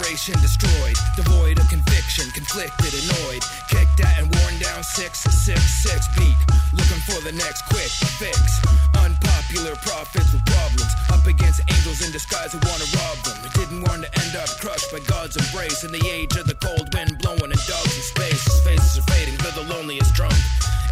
generation destroyed, devoid of conviction, conflicted, annoyed, kicked at and worn down 666 beat, looking for the next quick fix. Unpopular prophets with problems, up against angels in disguise who want to rob them. They didn't want to end up crushed by God's embrace in the age of the cold wind blowing and dogs in space. His faces are fading to the loneliest drunk.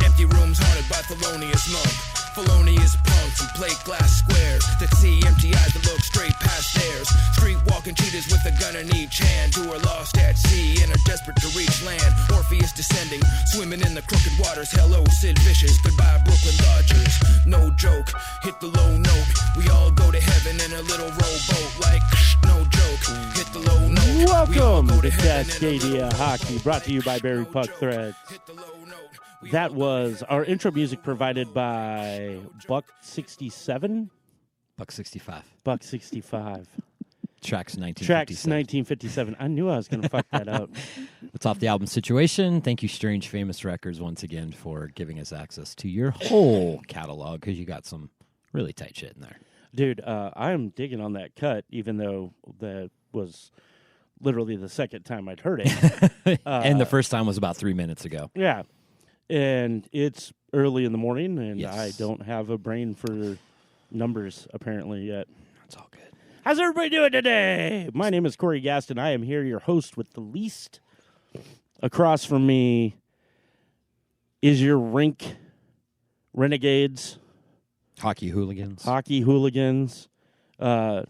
Empty rooms haunted by felonious monk. Felonious punks and plate glass squares that see empty eyes that look straight past theirs. Street walking cheaters with a gun in each hand who are lost at sea and are desperate to reach land. Orpheus descending, swimming in the crooked waters. Hello, Sid Vicious, goodbye, Brooklyn Dodgers. No joke, hit the low note. We all go to heaven in a little rowboat. Like, no joke, hit the low note. Welcome to Cascadia Hockey, brought to you by Barry Puck Threads. That was our intro music provided by Buck 67? Buck 65. Buck 65. Tracks 1957. Tracks 1957. I knew I was going to fuck that up. It's off the album Situation. Thank you, Strange Famous Records, once again for giving us access to your whole catalog, because you got some really tight shit in there. Dude, I'm digging on that cut, even though that was literally the second time I'd heard it. And the first time was about 3 minutes ago. Yeah. And it's early in the morning, and Yes. I don't have a brain for numbers apparently yet. That's all good. How's everybody doing today? My name is Corey Gaston. I am here, your host with the least. Across from me is your rink renegades, Hockey hooligans. hockey hooligans, fat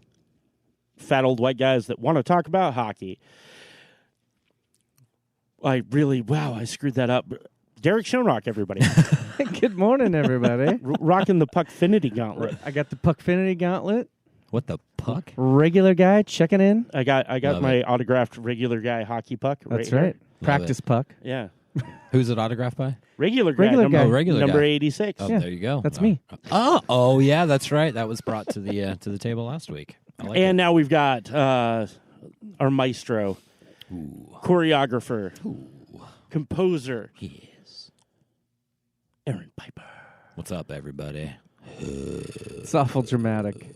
old white guys that want to talk about hockey. I screwed that up. Derek Schoenrock, everybody. Good morning, everybody. Rocking the Puckfinity gauntlet. I got the Puckfinity gauntlet. What the puck? Regular guy checking in. I got Love my it. autographed regular guy hockey puck. That's here. right. Practice puck. Yeah. Who's it autographed by? Regular guy. Regular number, guy. Oh, regular number guy. 86. Oh, Yeah, there you go. that's me. Oh, yeah, that's right. That was brought to the table last week. I like And it. now we've got our maestro, choreographer, composer, Yes. Aaron Piper. What's up, everybody? It's awful dramatic.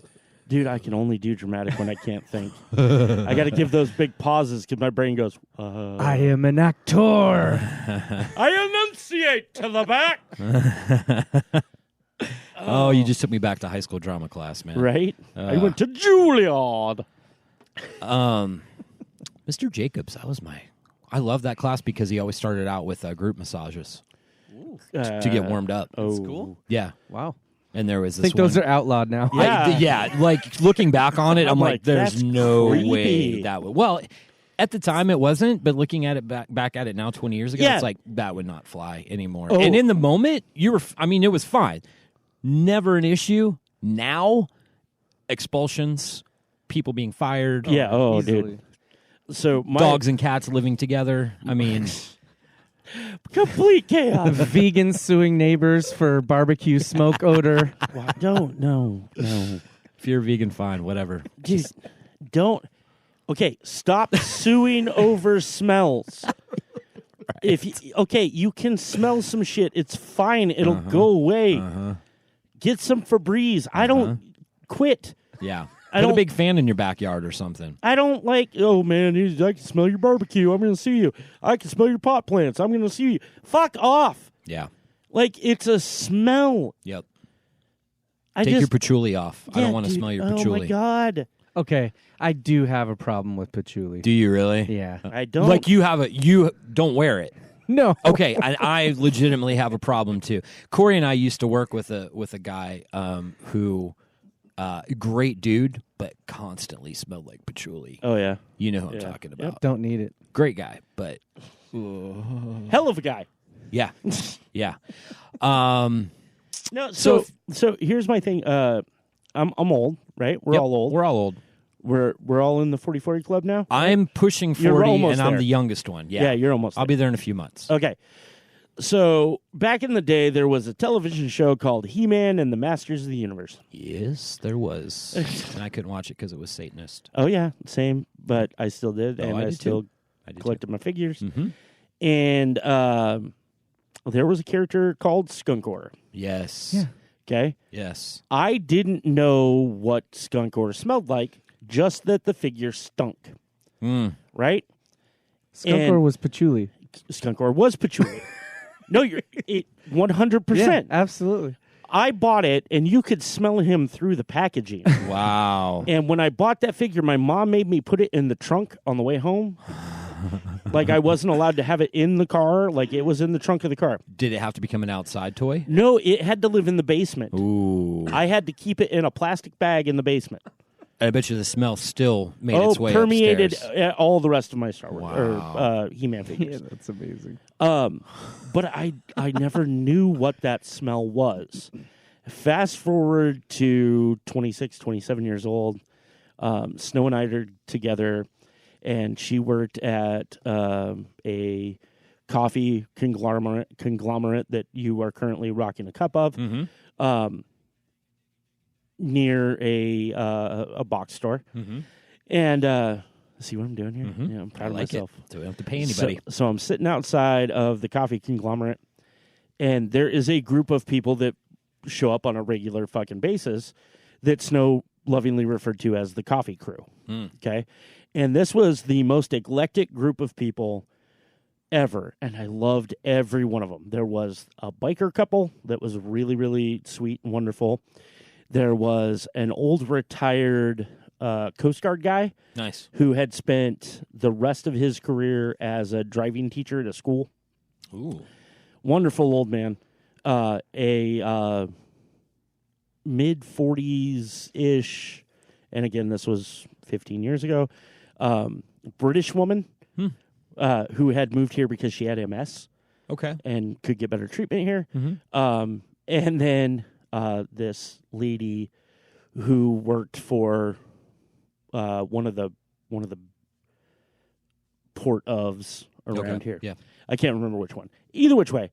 Dude, I can only do dramatic when I can't think. I got to give those big pauses because my brain goes, I am an actor. I enunciate to the back. Oh, you just took me back to high school drama class, man. Right? I went to Juilliard. Mr. Jacobs, I love that class because he always started out with group massages to get warmed up. That's cool. Yeah. Wow. And there was I this think those one. are outlawed now. Yeah. Like looking back on it, I'm like, that's there's no creepy. way that would. Well, at the time it wasn't, but looking at it back at it now, 20 years ago, Yeah. it's like that would not fly anymore. Oh. And in the moment, it was fine, never an issue. Now, expulsions, people being fired, Yeah, Easily. dude. So my dogs and cats living together. I mean, complete chaos. Vegans suing neighbors for barbecue smoke odor. No. if you're vegan, fine, whatever. Dude, don't. Okay, stop suing over smells. If you can smell some shit, it's fine. It'll go away. Get some Febreze. I don't quit. Yeah. I Put a don't- big fan in your backyard or something. I don't like. Oh man, I can smell your barbecue. I'm going to see you. I can smell your pot plants. I'm going to see you. Fuck off. Yeah. Like it's a smell. Yep. I Take just, your patchouli off. I yeah, don't want to dude, smell your Oh patchouli. my god. Okay, I do have a problem with patchouli. Do you really? Yeah. I don't Like you don't wear it. No. Okay, I legitimately have a problem too. Corey and I used to work with a guy who great dude, but constantly smelled like patchouli. Oh yeah. You know who I'm Yeah. talking about. Don't need it. Great guy, but Hell of a guy. yeah. Yeah. No, so here's my thing. I'm old, right? We're Yep, all old. We're all old. We're all in the 40-40 club now. I'm pushing 40 You're almost and I'm there. the youngest one. Yeah. Yeah, you're almost I'll there. be there in a few months. Okay. So back in the day, there was a television show called He-Man and the Masters of the Universe. Yes, there was. And I couldn't watch it because it was Satanist. Oh yeah, same. But I still did, and I I did still too. I did collected my figures. Mm-hmm. And there was a character called Skunkor. Yes. Yeah. Okay, Yes. I didn't know what Skunkor smelled like, just that the figure stunk. right? Skunkor was patchouli. Skunkor was patchouli. No, you're 100%. Yeah, absolutely. I bought it, and you could smell him through the packaging. Wow. And when I bought that figure, my mom made me put it in the trunk on the way home. Like I wasn't allowed to have it in the car. Like it was in the trunk of the car. Did it have to become an outside toy? No, it had to live in the basement. Ooh. I had to keep it in a plastic bag in the basement. I bet you the smell still made its way permeated upstairs. all the rest of my Star Wars Wow. or He-Man Yeah, figures. that's amazing. But I never knew what that smell was. Fast forward to 26, 27 years old. Snow and I are together, and she worked at a coffee conglomerate that you are currently rocking a cup of. Near a box store. And see what I'm doing here? Yeah, I'm proud of myself. So we don't have to pay anybody. So I'm sitting outside of the coffee conglomerate, and there is a group of people that show up on a regular fucking basis that Snow lovingly referred to as the coffee crew. Okay? And this was the most eclectic group of people ever, and I loved every one of them. There was a biker couple that was really, really sweet and wonderful. There was an old retired Coast Guard guy. Nice. Who had spent the rest of his career as a driving teacher at a school. Ooh. Wonderful old man. A mid-40s-ish, and again, this was 15 years ago, British woman who had moved here because she had MS. Okay. And could get better treatment here. And then this lady who worked for one of the port ofs around here. Yeah. I can't remember which one. Either which way,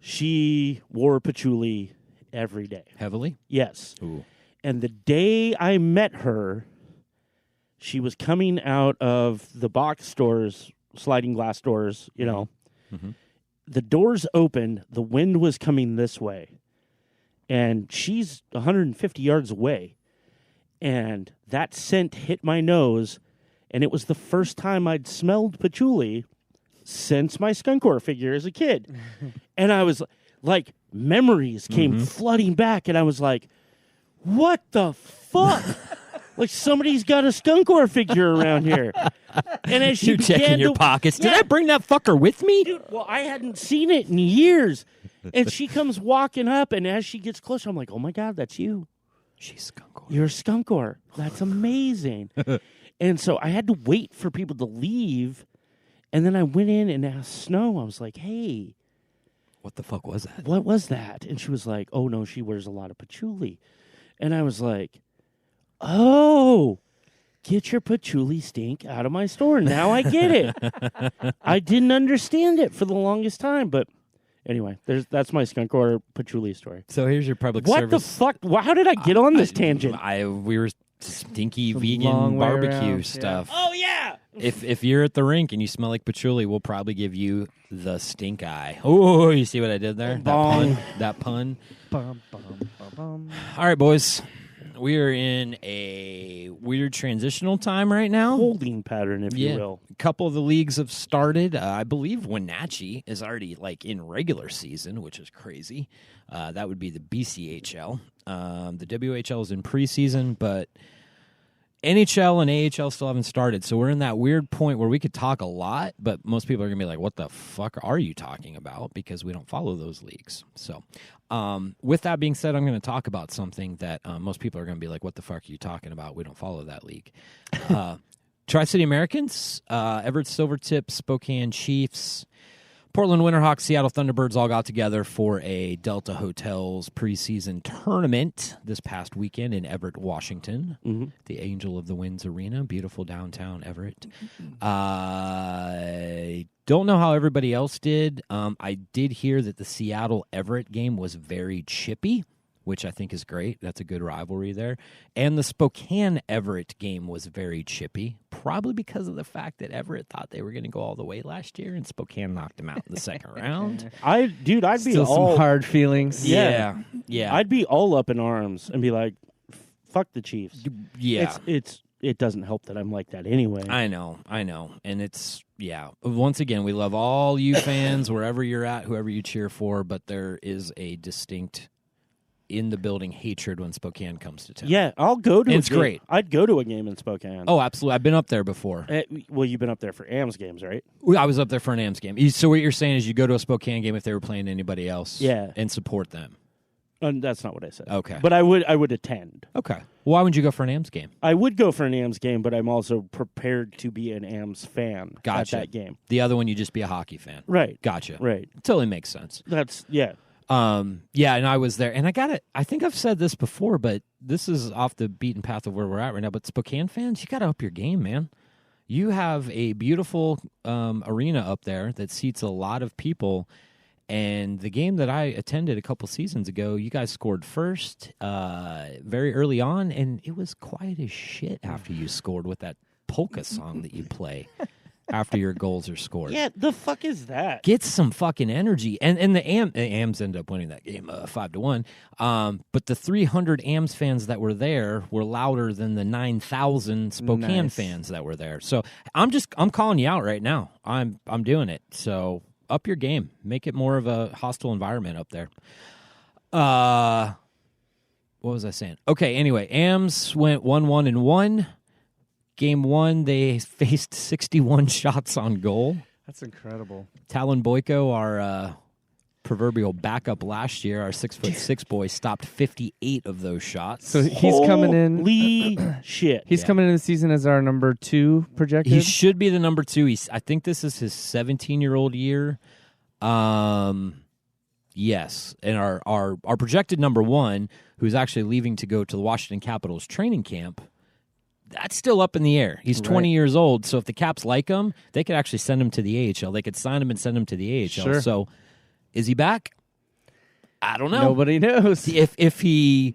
she wore patchouli every day. Heavily? Yes. Ooh. And the day I met her, she was coming out of the box stores, sliding glass doors, you know. The doors opened, the wind was coming this way. And she's 150 yards away. And that scent hit my nose, and it was the first time I'd smelled patchouli since my Skunkor figure as a kid. And I was like, memories came flooding back, and I was like, what the fuck? Like somebody's got a Skunkor figure around here. And as she You're checking your pockets. Did I bring that fucker with me? Dude, well, I hadn't seen it in years. And she comes walking up, and as she gets closer, I'm like, oh my God, that's you. She's Skunkor. You're a Skunkor. That's amazing. And so I had to wait for people to leave. And then I went in and asked Snow, I was like, hey, What the fuck was that? what was that? And she was like, oh, no, she wears a lot of patchouli. And I was like, oh, get your patchouli stink out of my store. Now I get it. I didn't understand it for the longest time. But anyway, that's my Skunkor patchouli story. So here's your public What service. the fuck? How did I get on this tangent? We were stinky It's a vegan long way barbecue around, stuff. Oh, yeah. If you're at the rink and you smell like patchouli, we'll probably give you the stink eye. Oh, you see what I did there? Bong. That pun. Bum, bum, bum, bum. All right, boys. We are in a weird transitional time right now. Holding pattern, if you will. A couple of the leagues have started. I believe Wenatchee is already like in regular season, which is crazy. That would be the BCHL. The WHL is in preseason, but NHL and AHL still haven't started. So we're in that weird point where we could talk a lot, but most people are going to be like, what the fuck are you talking about? Because we don't follow those leagues. So with that being said, I'm going to talk about something that most people are going to be like, what the fuck are you talking about? We don't follow that league. Tri-City Americans, Everett Silvertips, Spokane Chiefs, Portland Winterhawks, Seattle Thunderbirds all got together for a Delta Hotels preseason tournament this past weekend in Everett, Washington. The Angel of the Winds Arena, beautiful downtown Everett. I don't know how everybody else did. I did hear that the Seattle Everett game was very chippy, which I think is great. That's a good rivalry there. And the Spokane Everett game was very chippy, probably because of the fact that Everett thought they were going to go all the way last year, and Spokane knocked them out in the second round. I'd be Still all some hard feelings. Yeah. I'd be all up in arms and be like, fuck the Chiefs. Yeah. It's it doesn't help that I'm like that anyway. I know. And it's, once again, we love all you fans, wherever you're at, whoever you cheer for, but there is a distinct in-the-building hatred when Spokane comes to town. Yeah, I'll go to It's a game. great. I'd go to a game in Spokane. Oh, absolutely. I've been up there before. Well, you've been up there for AMS games, right? I was up there for an AMS game. So what you're saying is you go to a Spokane game if they were playing anybody else and support them. That's not what I said. Okay. But I would attend. Okay. Why wouldn't you go for an AMS game? I would go for an AMS game, but I'm also prepared to be an AMS fan Gotcha. at that game. The other one, you just be a hockey fan. Right. Gotcha. Right. Totally makes sense. And I was there, and I think I've said this before, but this is off the beaten path of where we're at right now, but Spokane fans, you got to up your game, man. You have a beautiful arena up there that seats a lot of people, and the game that I attended a couple seasons ago, you guys scored first very early on, and it was quiet as shit after you scored with that polka song that you play after your goals are scored. Yeah, the fuck is that? Get some fucking energy. And the AMS ended up winning that game 5-1. But the 300 AMS fans that were there were louder than the 9,000 Spokane fans that were there. So I'm calling you out right now. I'm doing it. So up your game. Make it more of a hostile environment up there. What was I saying? Okay, anyway, AMS went 1-1-1. Game 1, they faced 61 shots on goal. That's incredible. Talon Boyko, our proverbial backup last year, our 6'6" boy, stopped 58 of those shots. So he's coming in. Holy shit. He's coming into the season as our number 2 projected. He should be the number 2. I think this is his 17-year-old year. Yes, and our projected number 1, who's actually leaving to go to the Washington Capitals training camp, that's still up in the air. He's 20 years old, so if the Caps like him, they could actually send him to the AHL. They could sign him and send him to the AHL. Sure. So, is he back? I don't know. Nobody knows. If he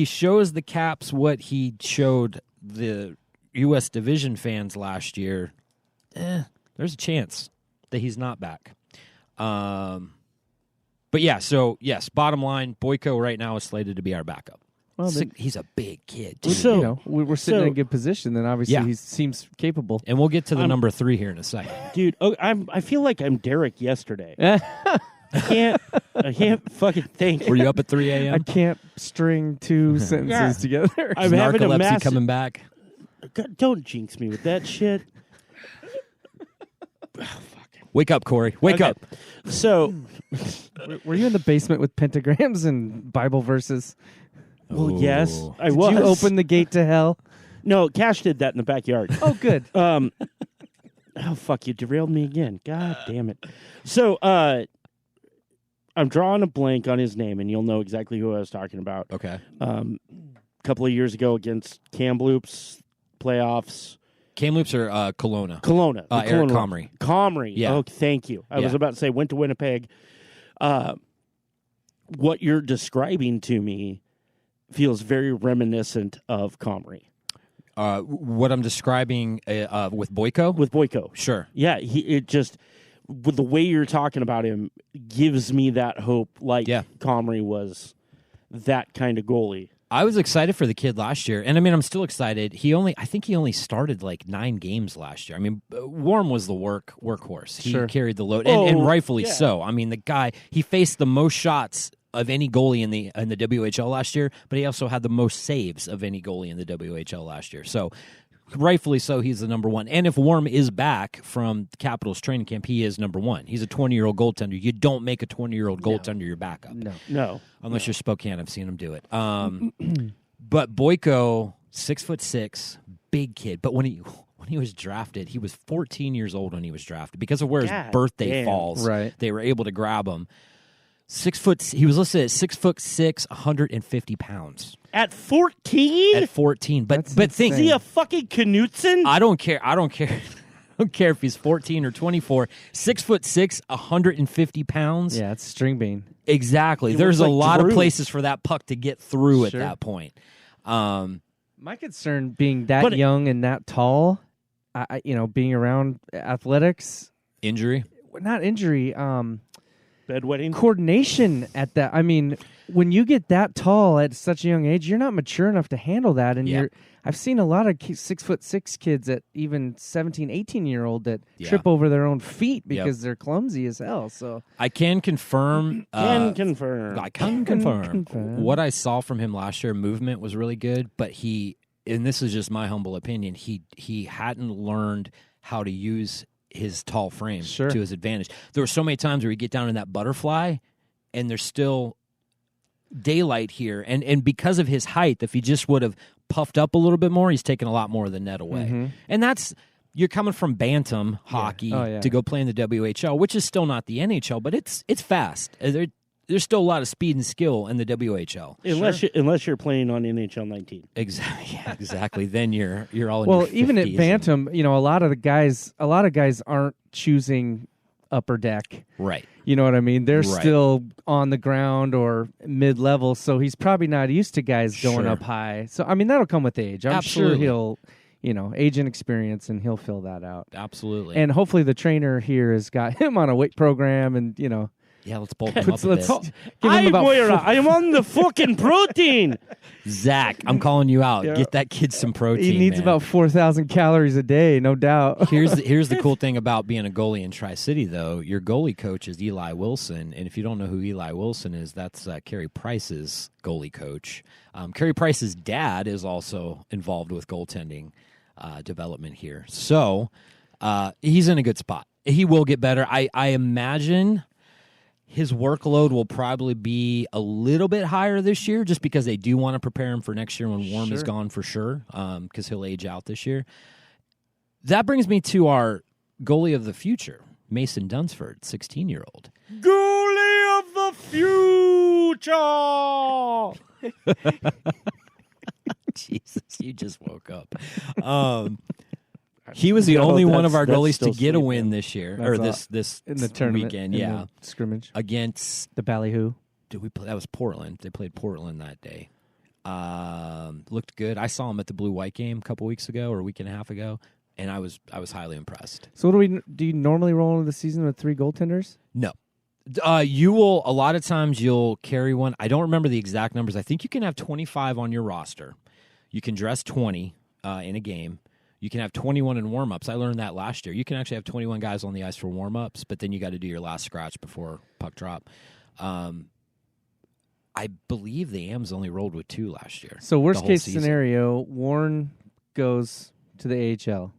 shows the Caps what he showed the U.S. Division fans last year, there's a chance that he's not back. But yeah, so yes, bottom line, Boyko right now is slated to be our backup. Well, He's a big kid, Well, too. So- we're sitting in a good position. Then obviously Yeah. he seems capable. And we'll get to the number 3 here in a second. Dude, I feel like I'm Derek yesterday. I can't fucking think. Were you up at 3 I a.m.? can't string 2 sentences together. I'm having a Narcolepsy massive... coming back. God, don't jinx me with that shit. Wake up, Corey. Wake up. So, Were you in the basement with pentagrams and Bible verses? well, yes, I Did was. you open the gate to hell? No, Cash did that in the backyard. Oh, good. Oh, fuck, you derailed me again. God damn it. So, I'm drawing a blank on his name, and you'll know exactly who I was talking about. Okay. A couple of years ago against Kamloops playoffs. Kamloops or Kelowna? Kelowna. the Eric Kelowna- Comrie. Comrie. Yeah. Oh, thank you. I was Yeah. about to say went to Winnipeg. What you're describing to me feels very reminiscent of Comrie. What I'm describing with Boyko? With Boyko. Sure. Yeah, it just with the way you're talking about him gives me that hope. Like Comrie was that kind of goalie. I was excited for the kid last year, and I mean, I'm still excited. I think he only started like 9 games last year. I mean, Warm was the workhorse. He carried the load, and rightfully so. I mean, the guy, he faced the most shots of any goalie in the WHL last year, but he also had the most saves of any goalie in the WHL last year. So, rightfully so, he's the number 1. And if Warm is back from the Capitals training camp, he is number 1. He's a 20-year-old goaltender. You don't make a 20-year-old goaltender your backup. No. Unless you're Spokane. I've seen him do it. But Boyko, 6'6", big kid. But when he was drafted, he was 14 years old when he was drafted. Because of where his birthday falls, they were able to grab him. 6 foot. He was listed at 6'6", 150 pounds. At 14? At 14. But think, is he a fucking Knutson? I don't care. I don't care if he's 14 or 24. 6'6", 150 pounds. Yeah, it's string bean. Exactly. He There's a looks like lot of Drew. places for that puck to get through at that point. My concern being that young and that tall, being around athletics, Injury. not injury. Bedwetting. coordination at that. I mean, when you get that tall at such a young age, you're not mature enough to handle that. And I've seen a lot of 6'6" kids at even 17, 18-year-old that trip over their own feet because they're clumsy as hell. So I can confirm. I can confirm. What I saw from him last year, movement was really good, but and this is just my humble opinion, he hadn't learned how to use his tall frame to his advantage. There were so many times where you get down in that butterfly, and there's still daylight here, and because of his height, if he just would have puffed up a little bit more, he's taken a lot more of the net away. And you're coming from bantam hockey to go play in the WHL, which is still not the NHL, but it's fast. There's still a lot of speed and skill in the WHL, unless you're playing on NHL 19. Exactly. Then you're all in well, your 50s even at bantam, a lot of guys aren't choosing upper deck. Right. You know what I mean? They're still on the ground or mid-level, so he's probably not used to guys going up high. So, I mean, that'll come with age. I'm sure he'll, age and experience, and he'll fill that out. Absolutely. And hopefully the trainer here has got him on a weight program and, Yeah, let's bulk him up a bit. I am on the fucking protein. Zach, I'm calling you out. Get that kid some protein. He needs about 4,000 calories a day, no doubt. Here's the cool thing about being a goalie in Tri-City, though. Your goalie coach is Eli Wilson, and if you don't know who Eli Wilson is, that's Carey Price's goalie coach. Carey Price's dad is also involved with goaltending development here. So he's in a good spot. He will get better. I imagine his workload will probably be a little bit higher this year just because they do want to prepare him for next year when Warm is gone for sure, because he'll age out this year. That brings me to our goalie of the future, Mason Dunsford, 16-year-old. Goalie of the future! Jesus, you just woke up. He was the only one of our goalies to get a win this year, or this in the tournament weekend. The scrimmage against the Ballyhoo. Did we play? That was Portland. They played Portland that day. Looked good. I saw him at the Blue White game a couple weeks ago or a week and a half ago, and I was highly impressed. So do you normally roll into the season with 3 goaltenders? No. You will, a lot of times you'll carry one. I don't remember the exact numbers. I think you can have 25 on your roster. You can dress 20 in a game. You can have 21 in warm-ups. I learned that last year. You can actually have 21 guys on the ice for warm-ups, but then you got to do your last scratch before puck drop. I believe the Ams only rolled with 2 last year. So worst-case scenario, Warren goes to the AHL.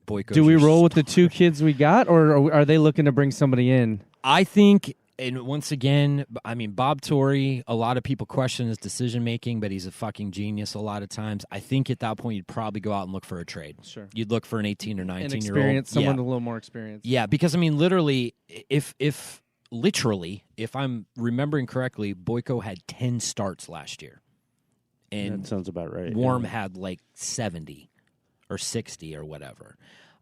Do we roll with the 2 kids we got, or are they looking to bring somebody in? I think, and once again, I mean, Bob Torrey, a lot of people question his decision-making, but he's a fucking genius a lot of times. I think at that point, you'd probably go out and look for a trade. Sure. You'd look for an 18 or 19-year-old. Someone with a little more experience. Yeah, because, I mean, literally, if I'm remembering correctly, Boyko had 10 starts last year. And that sounds about right. Warm had like 70 or 60 or whatever.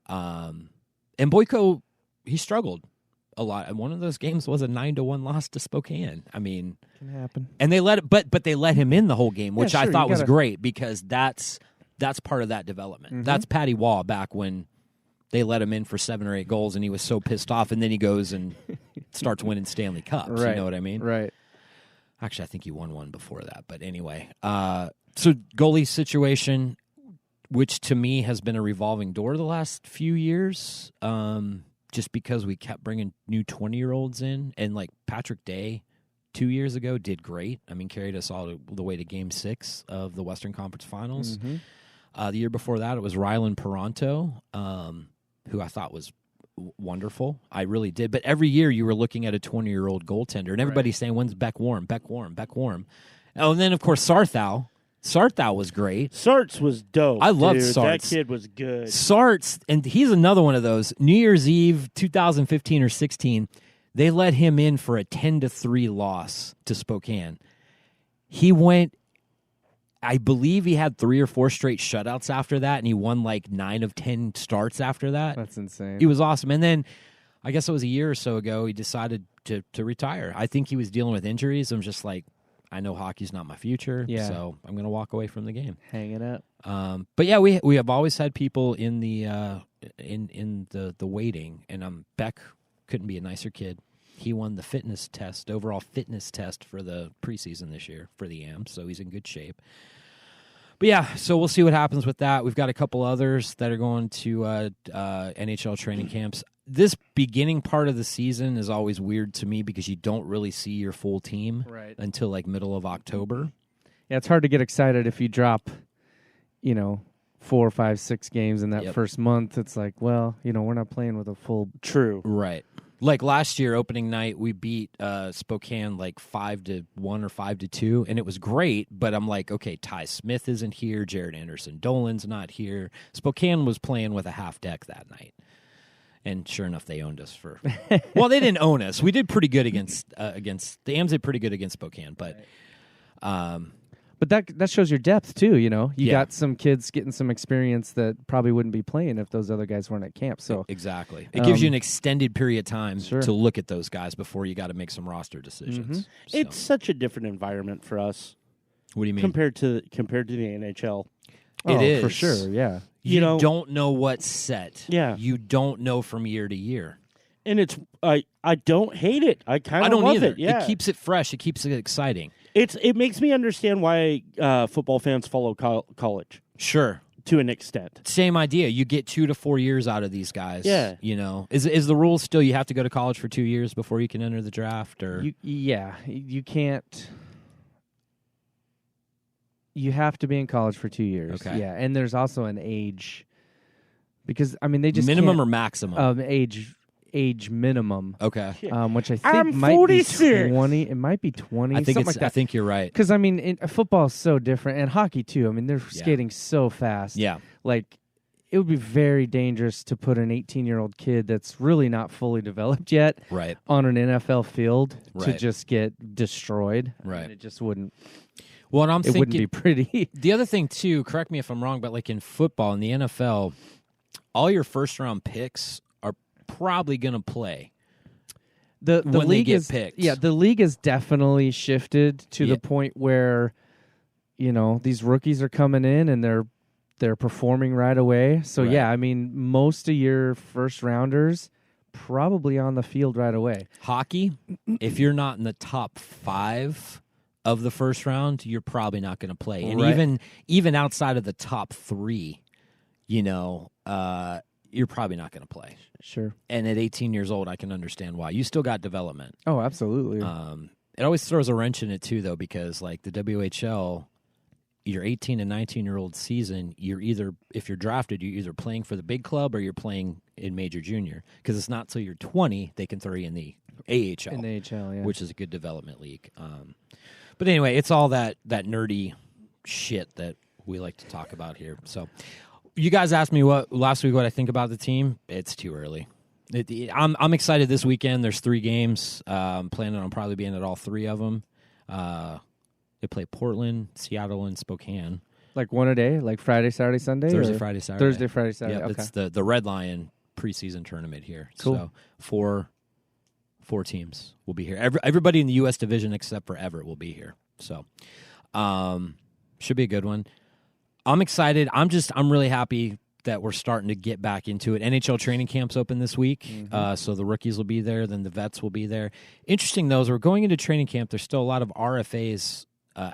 And Boyko, he struggled a lot. And one of those games was a 9-1 loss to Spokane. I mean, can happen. And they let they let him in the whole game, which I thought was great because that's part of that development. Mm-hmm. That's Patty Waugh back when they let him in for 7 or 8 goals, and he was so pissed off, and then he goes and starts winning Stanley Cups. Right. You know what I mean? Right. Actually, I think he won one before that. But anyway, so goalie situation, which to me has been a revolving door the last few years, just because we kept bringing new 20-year-olds in. And like Patrick Day 2 years ago did great. I mean, carried us all the way to Game 6 of the Western Conference Finals. Mm-hmm. The year before that, it was Rylan Peranto, who I thought was wonderful. I really did. But every year you were looking at a 20-year-old goaltender, and everybody's saying, when's Beck Warm? Beck Warm, Beck Warm. Oh, and then, of course, Sarthow. Sarthow was great. Sarts was dope. I loved Sarts. That kid was good. Sarts, and he's another one of those. New Year's Eve, 2015 or 16, they let him in for a 10-3 loss to Spokane. He went, I believe he had 3 or 4 straight shutouts after that, and he won like 9 of 10 starts after that. That's insane. He was awesome. And then, I guess it was a year or so ago, he decided to retire. I think he was dealing with injuries. I'm just like, I know hockey's not my future, so I'm going to walk away from the game. Hang it up. But yeah, we have always had people in the in the waiting, and Beck couldn't be a nicer kid. he won the fitness test, overall fitness test for the preseason this year for the Ams, so he's in good shape. But yeah, so we'll see what happens with that. We've got a couple others that are going to NHL training camps. This beginning part of the season is always weird to me because you don't really see your full team until like middle of October. Yeah, it's hard to get excited if you drop, 4, 5, 6 games in that first month. It's like, well, we're not playing with a full. True. Right. Like last year, opening night, we beat Spokane like 5-1 or 5-2, and it was great. But I'm like, okay, Ty Smith isn't here, Jared Anderson Dolan's not here. Spokane was playing with a half deck that night, and sure enough, they owned us for. Well, they didn't own us. We did pretty good against the Ams. Did pretty good against Spokane, but. But that shows your depth too. You got some kids getting some experience that probably wouldn't be playing if those other guys weren't at camp. So exactly, it gives you an extended period of time sure. to look at those guys before you got to make some roster decisions. Mm-hmm. So. It's such a different environment for us. What do you mean compared to the NHL? It is for sure. Yeah, you don't know what's set. Yeah, you don't know from year to year. And it's I don't hate it. I kind of don't love either. it. Yeah, it keeps it fresh. It keeps it exciting. It makes me understand why football fans follow college. Sure, to an extent. Same idea. You get 2 to 4 years out of these guys. Yeah, is the rule still you have to go to college for 2 years before you can enter the draft? Or you can't. You have to be in college for 2 years. Okay. Yeah, and there's also an age because they just minimum or maximum age minimum. Okay. Which I think I'm might 46. be 20. It might be 20. I think something like that. I think you're right. Because football is so different, and hockey too. They're skating so fast. Yeah. Like it would be very dangerous to put an 18-year-old kid that's really not fully developed yet, on an NFL field to just get destroyed. Right. It just wouldn't. Well, and it wouldn't be pretty. The other thing too, correct me if I'm wrong, but like in football in the NFL, all your first round picks are probably going to play. The when league they get is picked. Yeah, the league has definitely shifted to the point where these rookies are coming in and they're performing right away. So most of your first rounders probably on the field right away. Hockey, if you're not in the top 5 of the first round, you're probably not going to play. And even outside of the top 3, you're probably not going to play. Sure. And at 18 years old, I can understand why. You still got development. Oh, absolutely. It always throws a wrench in it too, though, because like the WHL, your 18 and 19-year-old season, if you're drafted, you're either playing for the big club or you're playing in major junior. Because it's not till you're 20 they can throw you in the AHL. In the AHL, yeah. Which is a good development league. But anyway, it's all that nerdy shit that we like to talk about here. So you guys asked me last week what I think about the team. It's too early. I'm excited this weekend. There's 3 games. I'm planning on probably being at all 3 of them. They play Portland, Seattle, and Spokane. Like one a day? Like Friday, Saturday, Sunday? Thursday, Friday, Saturday. Thursday, Friday, Saturday. Yeah, okay. It's the Red Lion preseason tournament here. Cool. So 4 teams will be here. Everybody in the U.S. division except for Everett will be here. So should be a good one. I'm excited. I'm really happy that we're starting to get back into it. NHL training camps open this week, so the rookies will be there, then the vets will be there. Interesting, though, as we're going into training camp, there's still a lot of RFAs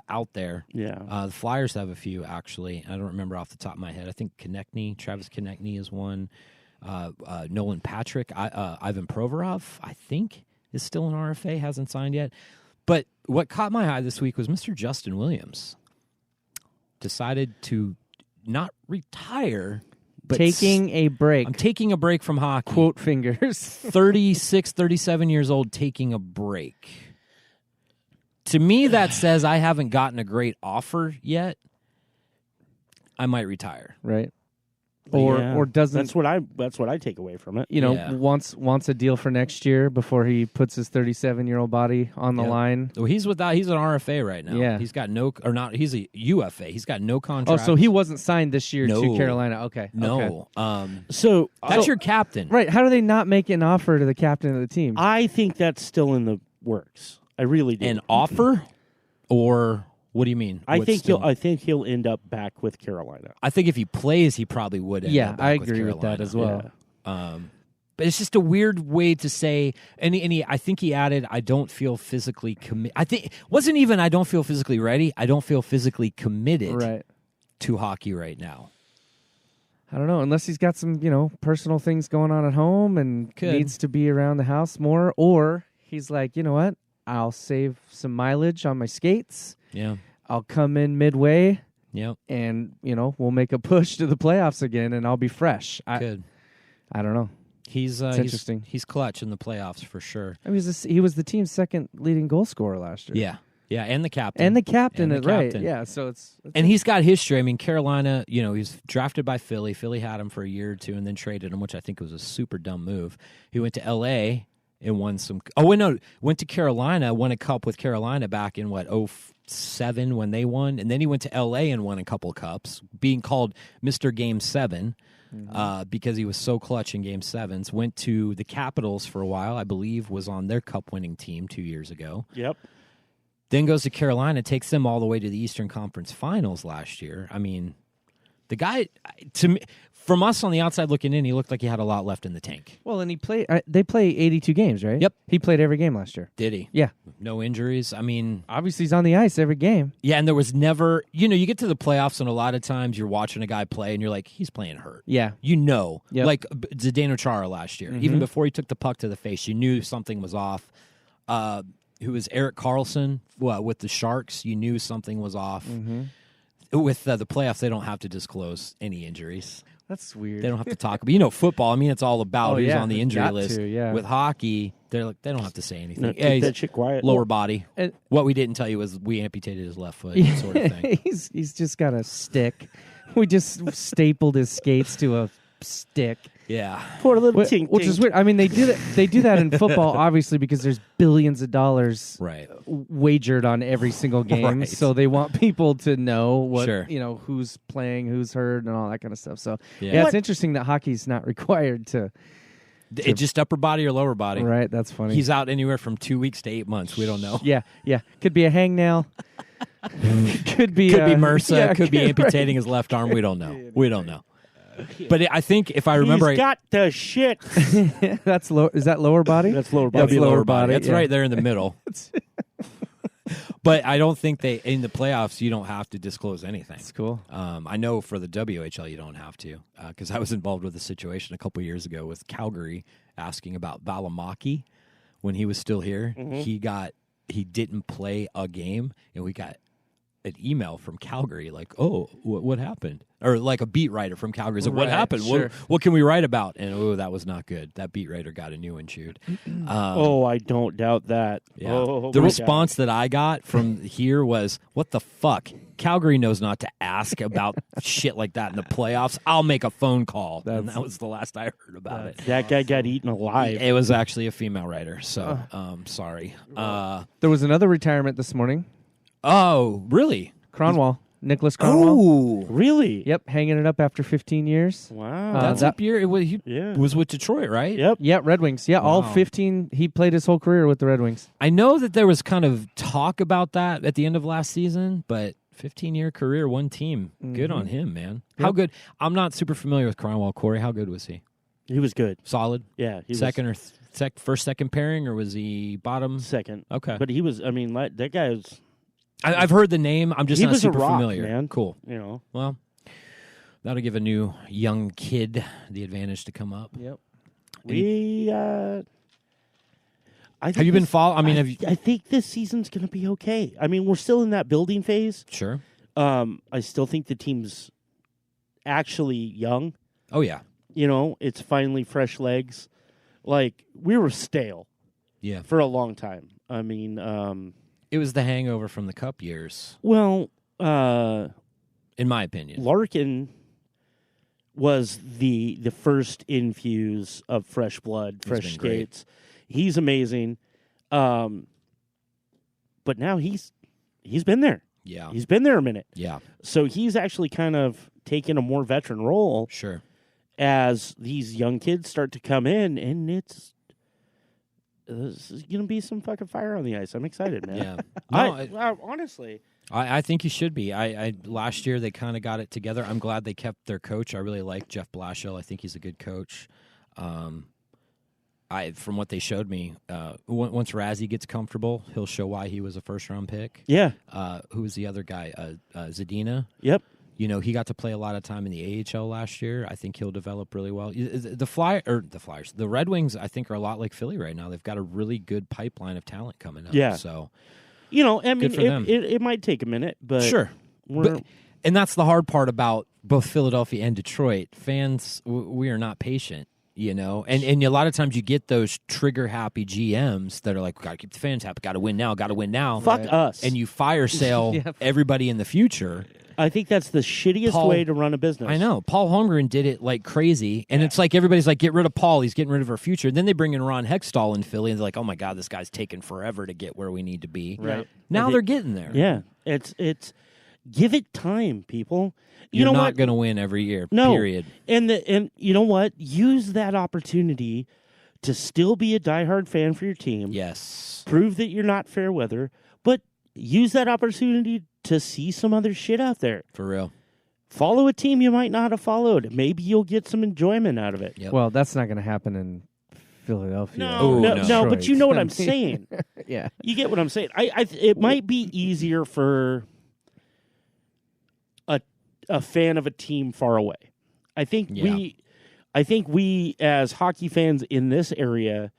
out there. Yeah. The Flyers have a few, actually. I don't remember off the top of my head. I think Travis Konechny is one. Nolan Patrick, Ivan Provorov, I think, is still an RFA, hasn't signed yet. But what caught my eye this week was Mr. Justin Williams decided to not retire, but taking a break. I'm taking a break from hockey. Quote fingers. 36, 37 years old, taking a break. To me, that says I haven't gotten a great offer yet. I might retire. Right. Or doesn't. That's what I take away from it. Wants a deal for next year before he puts his 37-year-old body on the line. Well, he's an RFA right now. Yeah. He's got he's a UFA. He's got no contract. Oh, so he wasn't signed this year to Carolina. Okay. No. Okay. So that's your captain. Right. How do they not make an offer to the captain of the team? I think that's still in the works. I really do. An offer? Or what do you mean? I think he'll end up back with Carolina. I think if he plays, he probably would end up back I with agree Carolina. with that as well. But But it's just a weird way to say. And I think he added, "I don't feel physically committed." I think it wasn't even, "I don't feel physically ready." I don't feel physically committed to hockey right now. I don't know, unless he's got some, personal things going on at home and needs to be around the house more, or he's like, you know what? I'll save some mileage on my skates. Yeah. I'll come in midway. Yep. And, we'll make a push to the playoffs again, and I'll be fresh. Good. I don't know. He's interesting. He's clutch in the playoffs for sure. I mean, he was the team's second leading goal scorer last year. Yeah. Yeah, and the captain. Right. Yeah, so it's and he's got history. I mean, Carolina, he was drafted by Philly. Philly had him for a year or two and then traded him, which I think was a super dumb move. He went to L.A. and won some... went to Carolina, won a cup with Carolina back in, 2007 when they won. And then he went to L.A. and won a couple cups, being called Mr. Game 7 because he was so clutch in Game 7s. Went to the Capitals for a while, I believe, was on their cup-winning team 2 years ago. Yep. Then goes to Carolina, takes them all the way to the Eastern Conference Finals last year. I mean, the guy, to me, from us on the outside looking in, he looked like he had a lot left in the tank. Well, and he played. They play 82 games, right? Yep. He played every game last year. Did he? Yeah. No injuries. I mean, obviously he's on the ice every game. Yeah, and there was never, you get to the playoffs, and a lot of times you're watching a guy play, and you're like, he's playing hurt. Yeah. Yep. Like Zdeno Chara last year. Even before he took the puck to the face, you knew something was off. Who was Erik Karlsson with the Sharks, you knew something was off. With the playoffs, they don't have to disclose any injuries. That's weird. They don't have to talk about, football, I mean, it's all about who's on the injury list. Yeah. With hockey, they don't have to say anything. No, keep that shit quiet. Lower body. What we didn't tell you was we amputated his left foot, sort of thing. He's just got a stick. We just stapled his skates to a stick. Yeah. Poor little tink. Which is weird. I mean, they do that in football, obviously, because there's billions of dollars wagered on every single game. Right. So they want people to know what Sure. who's playing, who's hurt, and all that kind of stuff. So Yeah. it's interesting that hockey's not required to. It's just upper body or lower body. Right. That's funny. He's out anywhere from 2 weeks to 8 months. We don't know. Yeah. Could be a hangnail. could be MRSA. Yeah, could be amputating his left arm. We don't know. We don't know. But I think if I remember, he's got the shit. That's low. Is that lower body? That's lower body. That'd be lower body. That's yeah. right there in the middle. But I don't think in the playoffs you don't have to disclose anything. That's cool. I know for the WHL you don't have to because I was involved with a situation a couple years ago with Calgary asking about Valimaki when he was still here. He didn't play a game, and we got an email from Calgary like, "Oh, what happened?" Or like a beat writer from Calgary said, "What happened? Sure. What can we write about?" And that was not good. That beat writer got a new one chewed. I don't doubt that. Yeah. Oh, the response that I got from here was, "What the fuck? Calgary knows not to ask about shit like that in the playoffs. I'll make a phone call." And that was the last I heard about it. That guy got eaten alive. It was actually a female writer, so sorry. There was another retirement this morning. Oh, really? Cronwall. Nicholas Cronwall. Oh, really? Yep, hanging it up after 15 years. Wow. That's up year. He was with Detroit, right? Yep. Yeah, Red Wings. Yeah, all 15. He played his whole career with the Red Wings. I know that there was kind of talk about that at the end of last season, but 15-year career, one team. Good on him, man. Yep. How good? I'm not super familiar with Cronwall. Corey, how good was he? He was good. Solid? Yeah. He Second or first, second pairing, or was he bottom? second. Okay. But he was, that guy was... I've heard the name. I'm just He not was a super rock, familiar. man. Cool. Well, that'll give a new young kid the advantage to come up. Yep. Have you been following? I mean, I think this season's going to be okay. I mean, we're still in that building phase. Sure. I still think the team's actually young. Oh, yeah. It's finally fresh legs. Like, we were stale. Yeah. For a long time. I mean, it was the hangover from the Cup years. Well, in my opinion, Larkin was the first infuse of fresh blood, fresh skates. He's amazing. But now he's been there. Yeah. He's been there a minute. Yeah. So he's actually kind of taken a more veteran role. Sure. As these young kids start to come in, and there's going to be some fucking fire on the ice. I'm excited, man. Yeah. Honestly. I think you should be. I last year they kind of got it together. I'm glad they kept their coach. I really like Jeff Blashill. I think he's a good coach. from what they showed me, once Razzie gets comfortable, he'll show why he was a first-round pick. Yeah. Who was the other guy? Zadina. Yep. You know, he got to play a lot of time in the AHL last year. I think he'll develop really well. The Red Wings, I think, are a lot like Philly right now. They've got a really good pipeline of talent coming up. Yeah. So, you know, I mean, good for them. It might take a minute, but sure. And that's the hard part about both Philadelphia and Detroit. Fans, we are not patient. You know, and a lot of times you get those trigger happy GMs that are like, got to keep the fans happy, got to win now. Fuck us. And you fire sale everybody in the future. I think that's the shittiest way to run a business. I know. Paul Holmgren did it like crazy, and it's like everybody's like, get rid of Paul, he's getting rid of our future. And then they bring in Ron Hextall in Philly, and they're like, oh my God, this guy's taking forever to get where we need to be. Right. Now they're getting there. Yeah. It's give it time, people. You're not going to win every year, period. And you know what? Use that opportunity to still be a diehard fan for your team. Yes. Prove that you're not fair weather, but use that opportunity to see some other shit out there. For real. Follow a team you might not have followed. Maybe you'll get some enjoyment out of it. Yep. Well, that's not going to happen in Philadelphia. No, but you know what I'm saying. Yeah. You get what I'm saying. It might be easier for a fan of a team far away. I think we as hockey fans in this area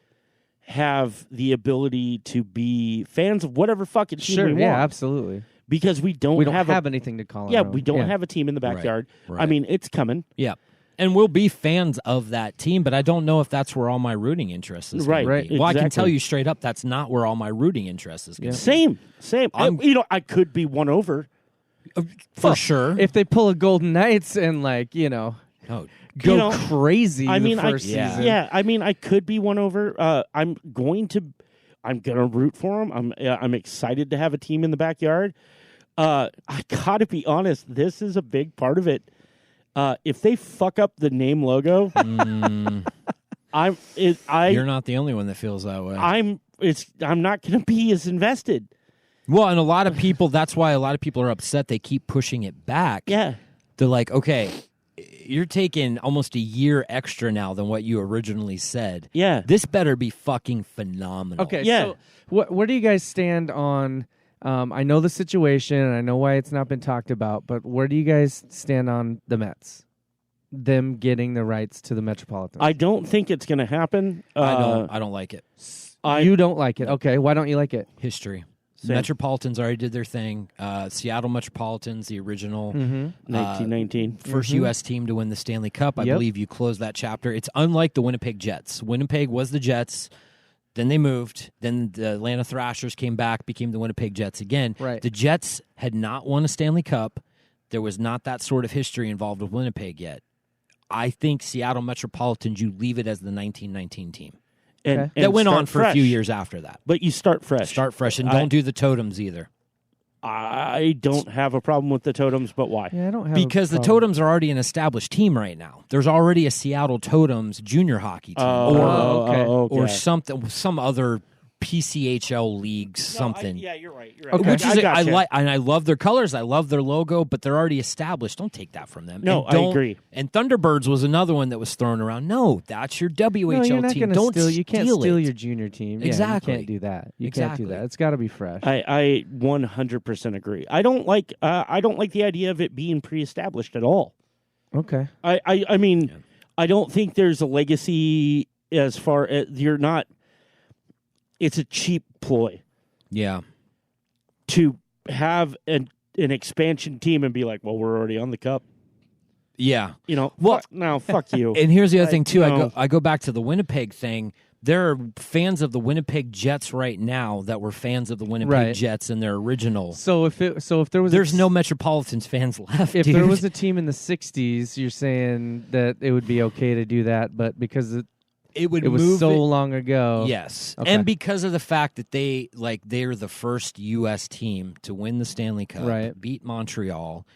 have the ability to be fans of whatever fucking team we want. Yeah, absolutely. Because we don't have anything to call. Yeah, we don't have a team in the backyard. Right. I mean, it's coming. Yeah. And we'll be fans of that team, but I don't know if that's where all my rooting interest is going to be. Well, I can tell you straight up, that's not where all my rooting interest is going to be. Same. I could be won over. For sure. If they pull a Golden Knights and go crazy first season. Yeah, I mean, I could be won over. I'm gonna root for them. I'm excited to have a team in the backyard. I gotta be honest. This is a big part of it. If they fuck up the name logo, you're not the only one that feels that way. I'm not gonna be as invested. Well, and a lot of people, that's why a lot of people are upset. They keep pushing it back. Yeah. They're like, okay, you're taking almost a year extra now than what you originally said. Yeah. This better be fucking phenomenal. Okay, yeah. So where do you guys stand on, I know the situation, and I know why it's not been talked about, but where do you guys stand on the Mets? Them getting the rights to the Metropolitans? I don't think it's going to happen. I don't like it. You don't like it. Okay, why don't you like it? History. Same. Metropolitans already did their thing. Seattle Metropolitans, the original 1919 first U.S. team to win the Stanley Cup. I believe you closed that chapter. It's unlike the Winnipeg Jets. Winnipeg was the Jets. Then they moved. Then the Atlanta Thrashers came back, became the Winnipeg Jets again. Right. The Jets had not won a Stanley Cup. There was not that sort of history involved with Winnipeg yet. I think Seattle Metropolitans, you leave it as the 1919 team. And that went on for fresh. a few years after that. But you start fresh. Start fresh, and don't do the totems either. I don't have a problem with the totems, but why? Yeah, I don't have Because the totems are already an established team right now. There's already a Seattle Totems junior hockey team, or something, some other PCHL league, something. You're right. Okay. Which is I like, and I love their colors. I love their logo, but they're already established. Don't take that from them. No, I agree. And Thunderbirds was another one that was thrown around. No, that's your WHL you're not team. Gonna Don't steal. You can't steal it. your junior team. Exactly. Yeah, you can't do that. You can't do that. It's got to be fresh. I 100% agree. I don't like the idea of it being pre-established at all. Okay. I mean, I don't think there's a legacy as far as you're not. It's a cheap ploy. Yeah. To have an expansion team and be like, well, we're already on the cup. Yeah. Fuck you. And here's the other thing too. I go back to the Winnipeg thing. There are fans of the Winnipeg Jets right now that were fans of the Winnipeg Jets in their original. So if there was there's no Metropolitans fans left. If there was a team in the '60s, you're saying that it would be okay to do that, but because it was so long ago. Yes. Okay. And because of the fact that they're the first U.S. team to win the Stanley Cup, beat Montreal,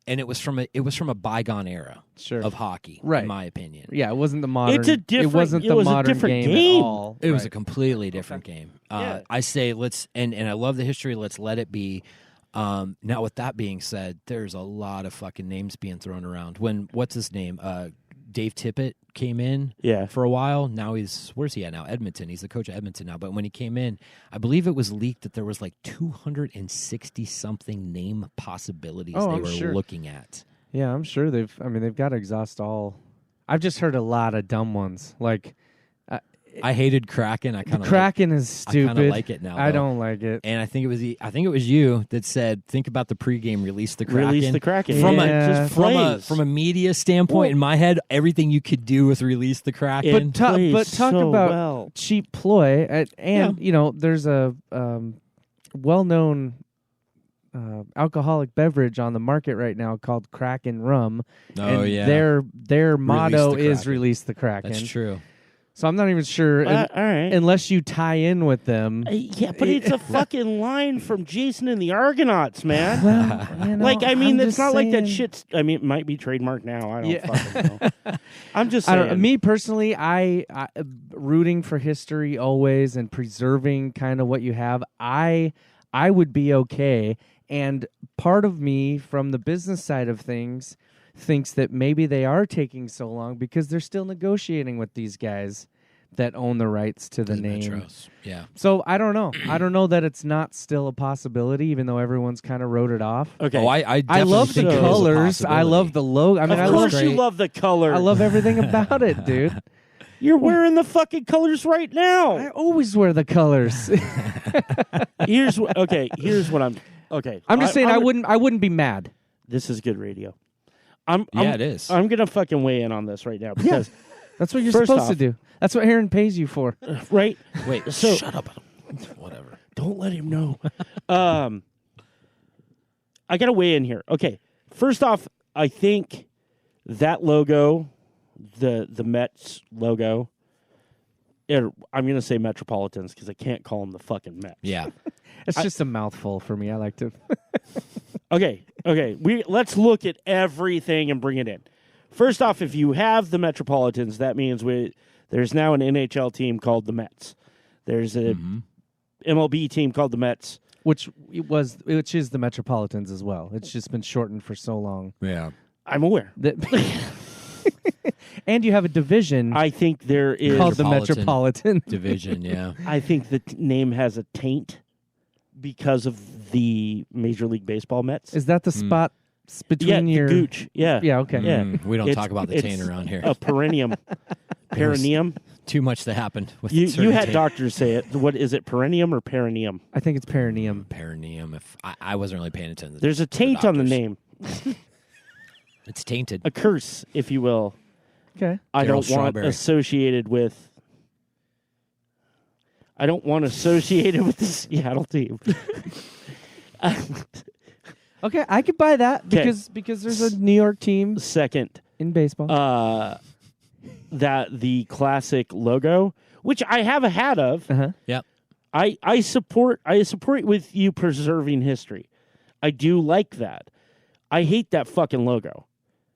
and it was from a bygone era of hockey, in my opinion. Yeah, it wasn't the modern. It wasn't the modern game at all. It was a completely different game. I say let's and I love the history. Let's let it be. Now, with that being said, there's a lot of fucking names being thrown around. What's his name? Dave Tippett came in for a while. Now where's he at now? Edmonton. He's the coach of Edmonton now. But when he came in, I believe it was leaked that there was like 260-something name possibilities they were looking at. Yeah, I'm sure they've got to exhaust all. I've just heard a lot of dumb ones. Like, I hated Kraken. Kraken is stupid. I kind of like it now. I don't like it. And I think it was you that said, think about the pregame, release the Kraken. Release the Kraken. From a media standpoint, in my head, everything you could do with release the Kraken. But talk about cheap ploy. There's a well-known alcoholic beverage on the market right now called Kraken Rum. Their motto is release the Kraken. That's true. So I'm not even sure, all right. unless you tie in with them. Yeah, but it's a fucking line from Jason and the Argonauts, man. Well, it's not like that shit's. I mean, it might be trademarked now. I don't fucking know. I'm just saying. Me personally, I rooting for history always and preserving kind of what you have. I would be okay. And part of me, from the business side of things, thinks that maybe they are taking so long because they're still negotiating with these guys that own the rights to the name. Metros. Yeah. So I don't know. I don't know that it's not still a possibility, even though everyone's kind of wrote it off. Okay. Oh, I love the colors. I love the logo. Of course you love the colors. I love everything about it, dude. You're wearing the fucking colors right now. I always wear the colors. Here's what I'm. Okay. I'm just saying I wouldn't be mad. This is good radio. It is. I'm gonna fucking weigh in on this right now because that's what you're supposed to do. That's what Aaron pays you for, right? Wait, so shut up. Whatever. Don't let him know. I gotta weigh in here. Okay, first off, I think that logo, the Mets logo. I'm gonna say Metropolitans because I can't call them the fucking Mets. Yeah, it's just a mouthful for me. I like to. Okay. Let's look at everything and bring it in. First off, if you have the Metropolitans, that means there's now an NHL team called the Mets. There's a MLB team called the Mets, which is the Metropolitans as well. It's just been shortened for so long. Yeah, I'm aware. And you have a division. I think there is called the Metropolitan Division. Yeah, I think the name has a taint because of the Major League Baseball Mets. Is that the spot between your... the gooch. Yeah. Yeah, okay. Yeah. We don't talk about the taint around here. A perineum. Perineum. Too much that happened with you had doctors say it. What is it, perineum or perineum? I think it's perineum. Perineum. If I wasn't really paying attention. There's a taint on the name. It's tainted. A curse, if you will. Okay. I don't want associated with the Seattle team. Okay, I could buy that because there's a New York team second in baseball. That the classic logo, which I have a hat of. Uh-huh. Yep. I support with you preserving history. I do like that. I hate that fucking logo.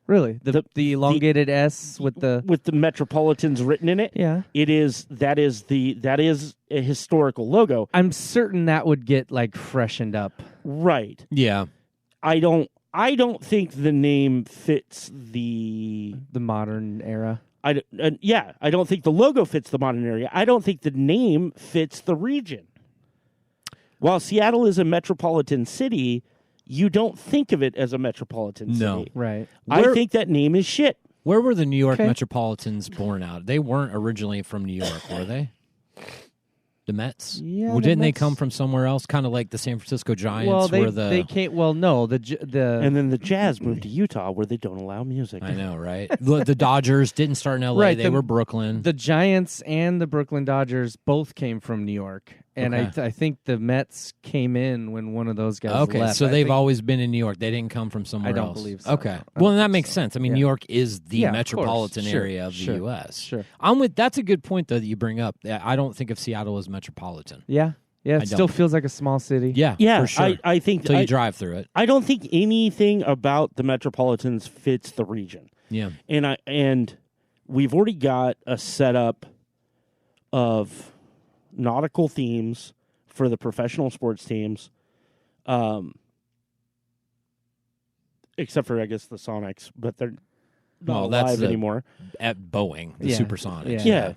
Really? The elongated S with the Metropolitans written in it? Yeah. That is a historical logo. I'm certain that would get like freshened up. Right. Yeah. I don't think the name fits the modern era. I don't think the logo fits the modern era. I don't think the name fits the region. While Seattle is a metropolitan city, you don't think of it as a metropolitan city. No. Right. I think that name is shit. Where were the New York Metropolitans born out? They weren't originally from New York, were they? The Mets? Yeah. Well, didn't they come from somewhere else? Kind of like the San Francisco Giants. Well, they can't. Well, no. And then the Jazz moved to Utah, where they don't allow music. I know, right? The Dodgers didn't start in L.A. Right, they were Brooklyn. The Giants and the Brooklyn Dodgers both came from New York. And I think the Mets came in when one of those guys left. So they've always been in New York. They didn't come from somewhere else. I don't believe so. Okay. Well, that makes sense. I mean, New York is the metropolitan area of the U.S. Sure. That's a good point, though, that you bring up. I don't think of Seattle as metropolitan. Yeah. Yeah, it still feels like a small city. Yeah, for sure. I think until you drive through it. I don't think anything about the Metropolitans fits the region. Yeah. And we've already got a setup of nautical themes for the professional sports teams, except for, I guess, the Sonics, but they're Well, that's alive anymore. At Boeing, the Supersonics. Yeah.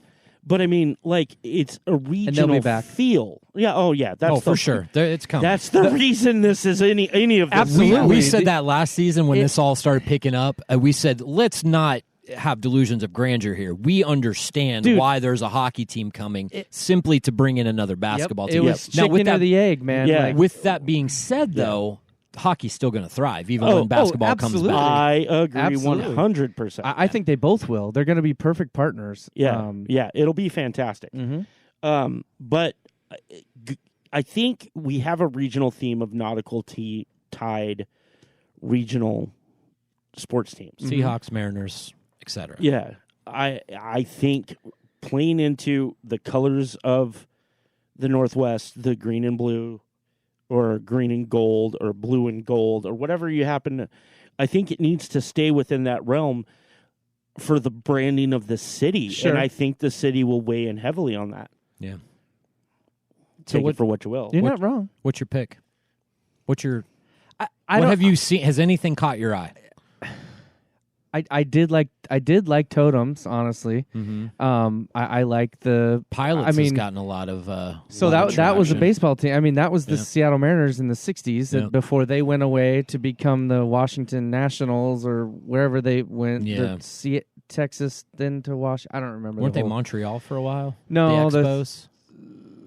But I mean, like, it's a regional feel. Yeah. Oh, yeah. That's for sure. It's coming. That's the reason this is any of this. Absolutely. We said that last season when this all started picking up. We said, let's not have delusions of grandeur here. We understand why there's a hockey team coming simply to bring in another basketball team. It was chicken or the egg, man. Yeah. Like, with that being said, though, hockey's still going to thrive even when basketball comes back. I agree 100%. I think they both will. They're going to be perfect partners. Yeah, it'll be fantastic. But I think we have a regional theme of nautical tied regional sports teams. Seahawks, Mariners, etc. Yeah, I think playing into the colors of the Northwest, the green and blue, or green and gold, or blue and gold, or whatever you happen to, I think it needs to stay within that realm for the branding of the city. Sure. And I think the city will weigh in heavily on that. Yeah. Take it for what you will. You're not wrong. What's your pick? What's your... what have you seen? Has anything caught your eye? I did like totems, honestly. I like the Pilots has gotten a lot of that was a baseball team. I mean, that was the Seattle Mariners in the 60s before they went away to become the Washington Nationals or wherever they went. Texas, then to Washington. I don't remember. Weren't they Montreal for a while? No, the Expos.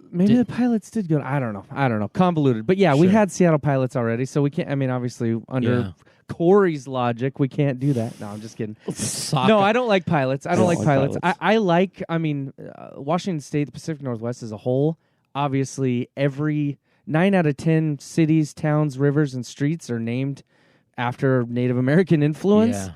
Maybe the Pilots did go. I don't know. Convoluted. But yeah, we had Seattle Pilots already, so we can't. I mean, obviously under Corey's logic, we can't do that. No, I'm just kidding. No, I don't like Pilots. I don't like Pilots. I like. I mean, Washington State, the Pacific Northwest as a whole. Obviously, every 9 out of 10 cities, towns, rivers, and streets are named after Native American influence. Yeah.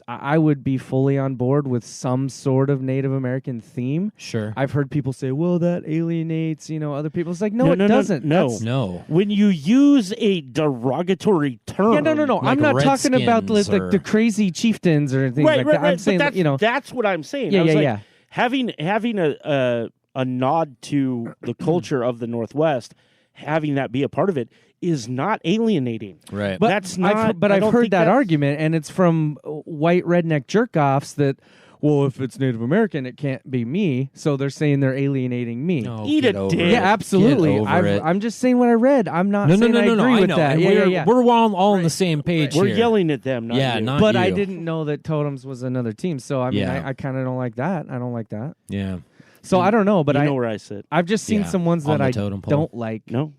I would be fully on board with some sort of Native American theme. Sure. I've heard people say, well, that alienates, other people. It's like, no, it doesn't. No. When you use a derogatory term. Yeah, no. Like I'm not talking about the crazy chieftains or anything like that. I'm saying, that's what I'm saying. Yeah. Having a nod to the culture of the Northwest, having that be a part of it, is not alienating. Right. But that's not. I've heard that argument, and it's from white redneck jerk-offs that, well, if it's Native American, it can't be me. So they're saying they're alienating me. Oh, Eat a dick. Yeah, absolutely. I'm just saying what I read. I'm not saying I agree with that. Yeah. We're all on the same page. We're here. yelling at them. Not you. But I didn't know that Totems was another team. So I mean, I kind of don't like that. I don't like that. Yeah. So I don't know, but I know where I sit. I've just seen some ones that I don't like. No.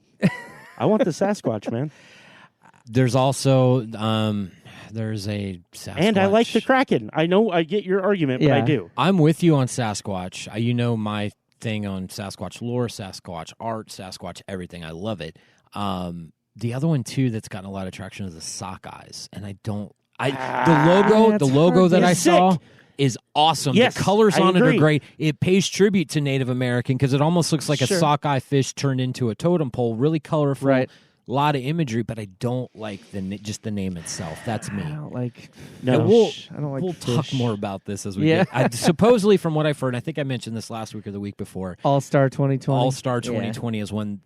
I want the Sasquatch, man. There's also there's a Sasquatch. And I like the Kraken. I know I get your argument, but I do. I'm with you on Sasquatch. You know my thing on Sasquatch lore, Sasquatch art, Sasquatch everything. I love it. The other one too that's gotten a lot of traction is the Sockeyes, and I don't. The logo that I saw is awesome. Yes, the colors on agree. it are great. It pays tribute to Native American because it almost looks like a sockeye fish turned into a totem pole. Really colorful. Right. A lot of imagery, but I don't like just the name itself. That's me. I don't like. No, I don't like. We'll fish. talk more about this as we get. Supposedly, from what I've heard, I think I mentioned this last week or the week before. All-Star 2020. All-Star 2020 is when.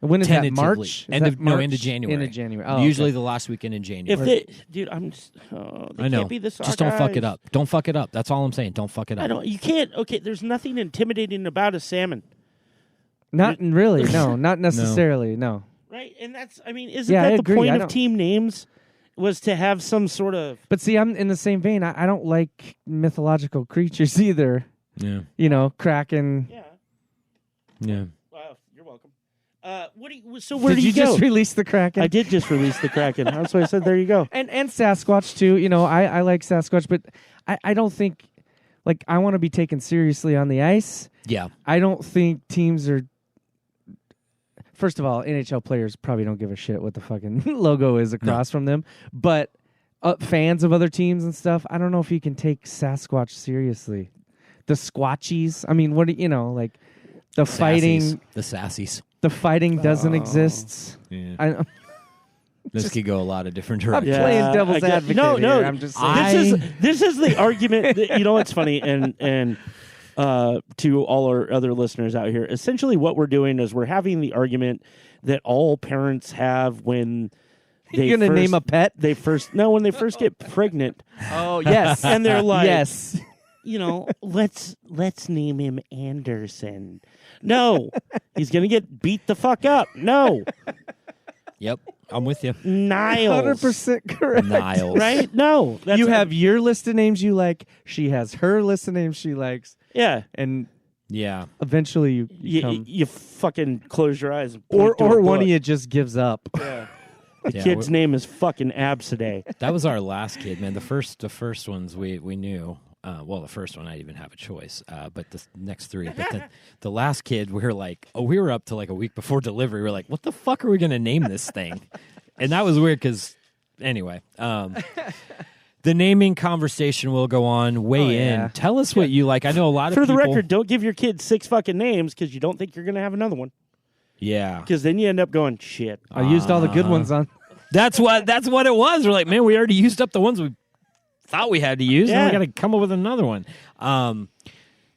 When is that? March? End of January. End of January. Oh, usually the last weekend in January. I'm just. I know. Can't be the Sockeyes. Just don't fuck it up. Don't fuck it up. That's all I'm saying. Don't fuck it up. You can't. Okay, there's nothing intimidating about a salmon. Not really. No, not necessarily. No. Right, and that's. I mean, isn't that the point of team names? Was to have some sort of. But see, I'm in the same vein. I don't like mythological creatures either. Yeah. Kraken. Yeah. Yeah. Wow, you're welcome. Where did you go? Just release the Kraken? I did just release the Kraken. That's why I said there you go. And Sasquatch too. I like Sasquatch, but I don't think I want to be taken seriously on the ice. Yeah. I don't think teams are. First of all, NHL players probably don't give a shit what the fucking logo is across from them. But fans of other teams and stuff, I don't know if you can take Sasquatch seriously. The Squatchies. I mean, what do the fighting? The Sassies. The fighting doesn't exist. Yeah. This could go a lot of different directions. I'm playing devil's advocate. No. Here. I'm just saying. This is the argument. It's funny, and to all our other listeners out here, essentially what we're doing is we're having the argument that all parents have when You're gonna name a pet? When they first get pregnant, Oh yes, and they're like, yes. Let's name him Anderson. No, he's gonna get beat the fuck up. No, Yep, I'm with you. Niles, 100% correct. Niles, right? No, You have your list of names you like. She has her list of names she likes, yeah. and Yeah. eventually you come. You fucking close your eyes, and point to or a one book. of you just gives up. Yeah. The kid's name is fucking Absiday. That was our last kid, man. The first ones we knew. Well, the first one I didn't even have a choice, but the next three. But then the last kid, we were like, we were up to like a week before delivery. We were like, what the fuck are we going to name this thing? And that was weird because, anyway, the naming conversation will go on. Weigh in. Tell us what you like. I know a lot of For the people, record, don't give your kid 6 fucking names because you don't think you're going to have another one. Yeah. Because then you end up going, shit. I used all the good ones on. That's what it was. We're like, man, we already used up the ones we thought we had to use, and we got to come up with another one.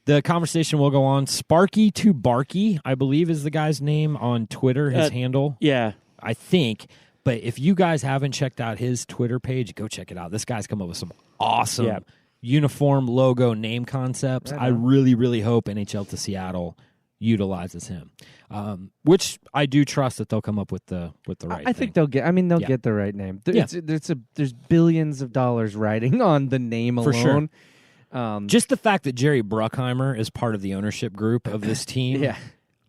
The conversation will go on. Sparky to Barky, I believe, is the guy's name on Twitter, his handle. Yeah. I think. But if you guys haven't checked out his Twitter page, go check it out. This guy's come up with some awesome uniform logo name concepts. I really, really hope NHL to Seattle utilizes him, which I do trust that they'll come up with the right. I think they'll get. I mean, they'll get the right name. There's billions of dollars riding on the name alone. Sure. Just the fact that Jerry Bruckheimer is part of the ownership group of this team.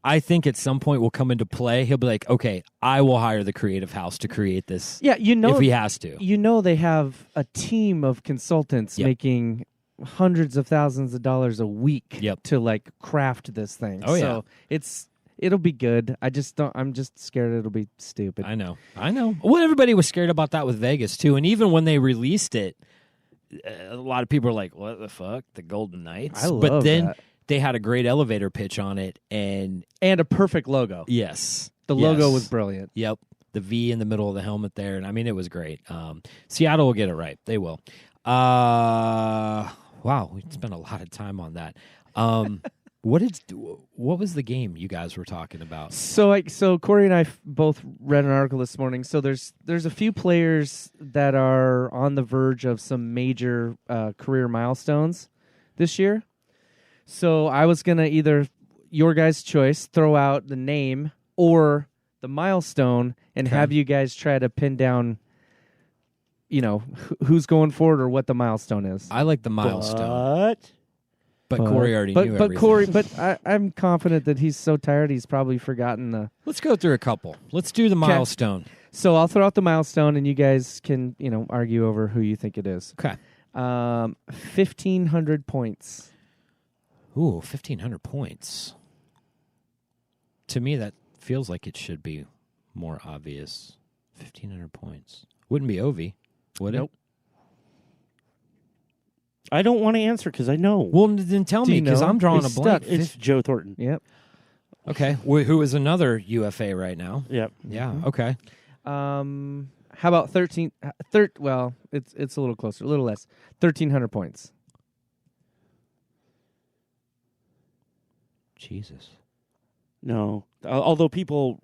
I think at some point will come into play. He'll be like, okay, I will hire the creative house to create this. Yeah, if he has to. They have a team of consultants making hundreds of thousands of dollars a week to like craft this thing. So it'll be good. I'm just scared it'll be stupid. I know. Well, everybody was scared about that with Vegas too. And even when they released it, a lot of people were like, what the fuck? The Golden Knights? But then that. They had a great elevator pitch on it and a perfect logo. Yes. The logo was brilliant. Yep. The V in the middle of the helmet there. And I mean, it was great. Seattle will get it right. They will. Wow, we spent a lot of time on that. What was the game you guys were talking about? So Corey and I both read an article this morning. So there's a few players that are on the verge of some major career milestones this year. So I was gonna either, your guys' choice, throw out the name or the milestone and have you guys try to pin down, who's going forward or what the milestone is. I like the milestone. But Corey already knew everything. But Corey, I'm confident that he's so tired he's probably forgotten the. Let's go through a couple. Let's do the milestone. So I'll throw out the milestone, and you guys can argue over who you think it is. Okay. 1,500 points. Ooh, 1,500 points. To me, that feels like it should be more obvious. 1,500 points. Wouldn't be Ovi, would it? I don't want to answer because I know. Well, then tell me because I'm drawing a blank. It's Joe Thornton. Yep. Okay. Who is another UFA right now? Yep. Yeah. Okay. How about 13? Well, it's a little closer, a little less. 1,300 points. Jesus. No. Although people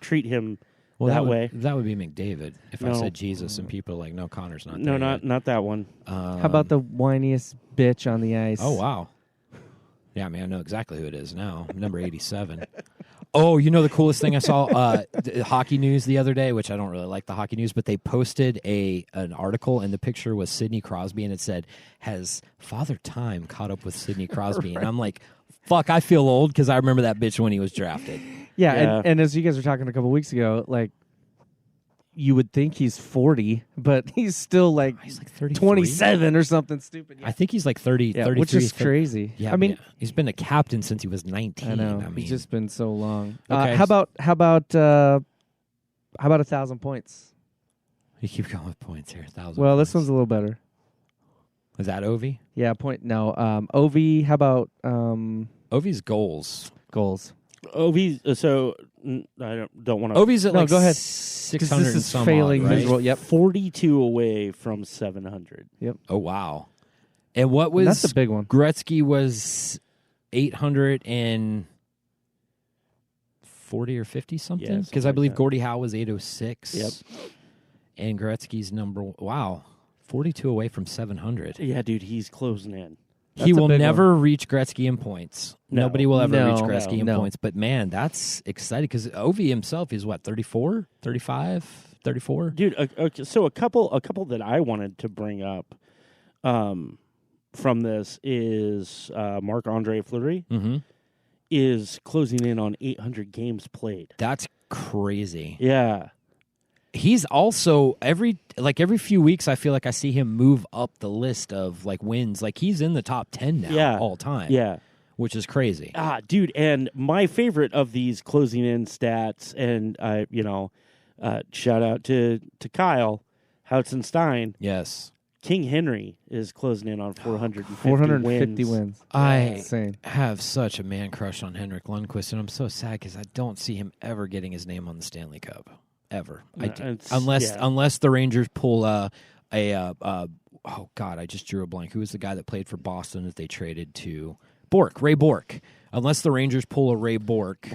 treat him that way. That would be McDavid. If I said Jesus and people are like, no, Connor's not there. No, not that one. How about the whiniest bitch on the ice? Oh, wow. Yeah, I mean, I know exactly who it is now. Number 87. Oh, the coolest thing I saw? The Hockey News the other day, which I don't really like the Hockey News, but they posted an article, and the picture was Sidney Crosby, and it said, has Father Time caught up with Sidney Crosby? And I'm like, fuck, I feel old because I remember that bitch when he was drafted. Yeah. And as you guys were talking a couple weeks ago, like, you would think he's 40, but he's still he's like 33? 27 or something stupid. Yeah. I think he's like 30, 33. Which is crazy. Yeah, I mean, he's been a captain since he was 19. I know. He's just been so long. Okay. How about 1,000 points? You keep going with points here. 1,000. Well, points. this one's a little better. Is that Ovi? Yeah, No, Ovi. How about Ovi's goals? Ovi. So I don't want to. Ovi's at go ahead. 600 this is some failing odd, right? visual. Yep, 42 away from 700. Yep. Oh wow! And what was that's a big one? Gretzky was 840 or 50 something. Because I believe Gordie Howe was 806. Yep. and Gretzky's 42 away from 700. Yeah, dude, he's closing in. He will never reach Gretzky in points. No. Nobody will ever reach No. Gretzky in No. points. But, man, that's exciting because Ovi himself is, 34, 35, 34? Dude, so a couple that I wanted to bring up from this is Marc-Andre Fleury is closing in on 800 games played. That's crazy. Yeah. He's also every few weeks I feel like I see him move up the list of wins. Like he's in the top 10 now all time. Yeah. Which is crazy. Dude, and my favorite of these closing in stats, and shout out to Kyle Houtenstein. Yes. King Henry is closing in on 450 wins. I Insane. have such a man crush on Henrik Lundqvist, and I'm so sad because I don't see him ever getting his name on the Stanley Cup. Ever. Unless the Rangers pull oh God, I just drew a blank. Who was the guy that played for Boston that they traded to? Ray Bourque. Unless the Rangers pull a Ray Bourque.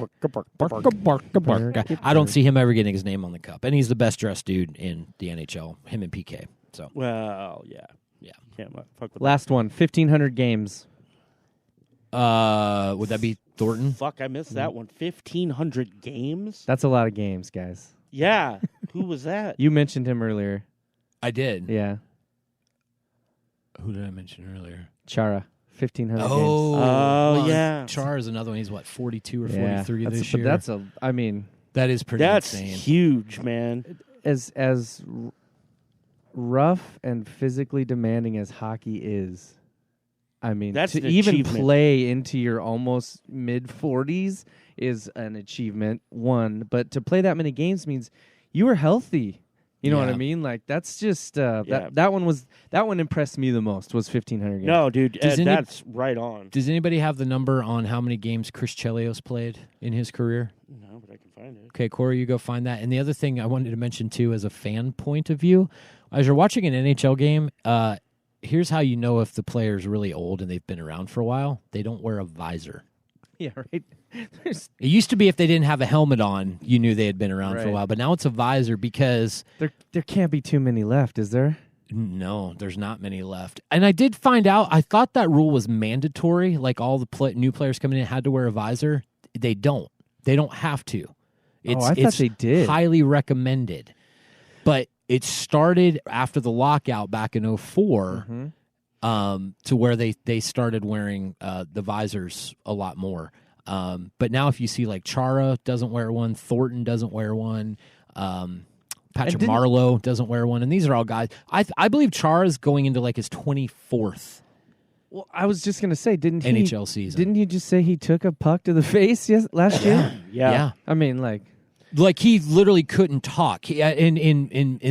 I don't see him ever getting his name on the cup. And he's the best dressed dude in the NHL, him and PK. So well, yeah. Can't fuck with Last one, 1,500 games. would that be Thornton? Fuck, I missed that one. 1,500 games? That's a lot of games, guys. Yeah. Who was that? You mentioned him earlier. I did. Yeah. Who did I mention earlier? Chara, 1,500 games. Oh, yeah. Char is another one. He's 42 or 43 this but year. that is pretty That's insane. huge, man. as rough and physically demanding as hockey is. I mean, That's to an even achievement. play into your almost mid-40s is an achievement, one. But to play that many games means you were healthy. You know what I Yeah. mean? Like, that's just Yeah. that one impressed me the most, was 1,500 games. No, dude, Does that's right on. Does anybody have the number on how many games Chris Chelios played in his career? No, but I can find it. Okay, Corey, you go find that. And the other thing I wanted to mention, too, as a fan point of view, as you're watching an NHL game, here's how you know if the player's really old and they've been around for a while. They don't wear a visor. Yeah, right. It used to be if they didn't have a helmet on, you knew they had been around for a Right. while. But now it's a visor because There can't be too many left, is there? no, there's not many left. And I did find out, I thought that rule was mandatory, like all the new players coming in had to wear a visor. They don't. They don't have to. I thought they did. Highly recommended. But it started after the lockout back in 2004 to where they started wearing the visors a lot more. But now if you see like Chara doesn't wear one, Thornton doesn't wear one, Patrick Marleau doesn't wear one, and these are all guys. I believe Chara's going into like his 24th Well, I was just gonna say, didn't he? NHL season. Didn't you just say he took a puck to the face last year? Yeah. I mean, like he literally couldn't talk. In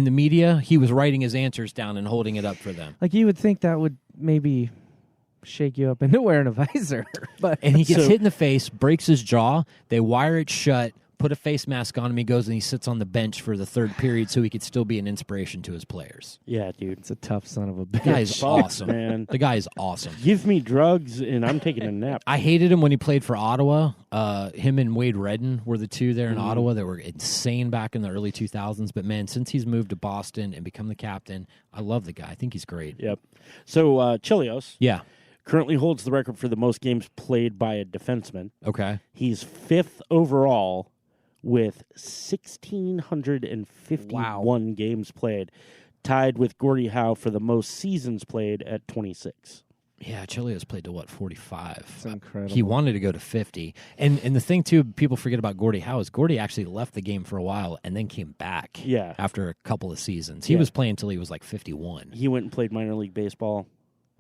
the media, he was writing his answers down and holding it up for them. you would think that would maybe shake you up into wearing a visor, but And he gets hit in the face, breaks his jaw. They wire it shut, put a face mask on him. He goes and he sits on the bench for the third period so he could still be an inspiration to his players. Yeah, dude. it's a tough son of a The guy bitch. is Fuck, awesome. man. The guy is awesome. Give me drugs and I'm taking a nap. I hated him when he played for Ottawa. Him and Wade Redden were the two there in Ottawa that were insane back in the early 2000s. But, man, since he's moved to Boston and become the captain, I love the guy. I think he's great. Yep. So Chelios Yeah. currently holds the record for the most games played by a defenseman. Okay. He's 5th overall with 1,651 games played, tied with Gordie Howe for the most seasons played at 26. Yeah, Chelios played to, 45? It's incredible. He wanted to go to 50. And the thing, too, people forget about Gordie Howe is Gordie actually left the game for a while and then came back after a couple of seasons. He was playing until he was like 51. He went and played minor league baseball.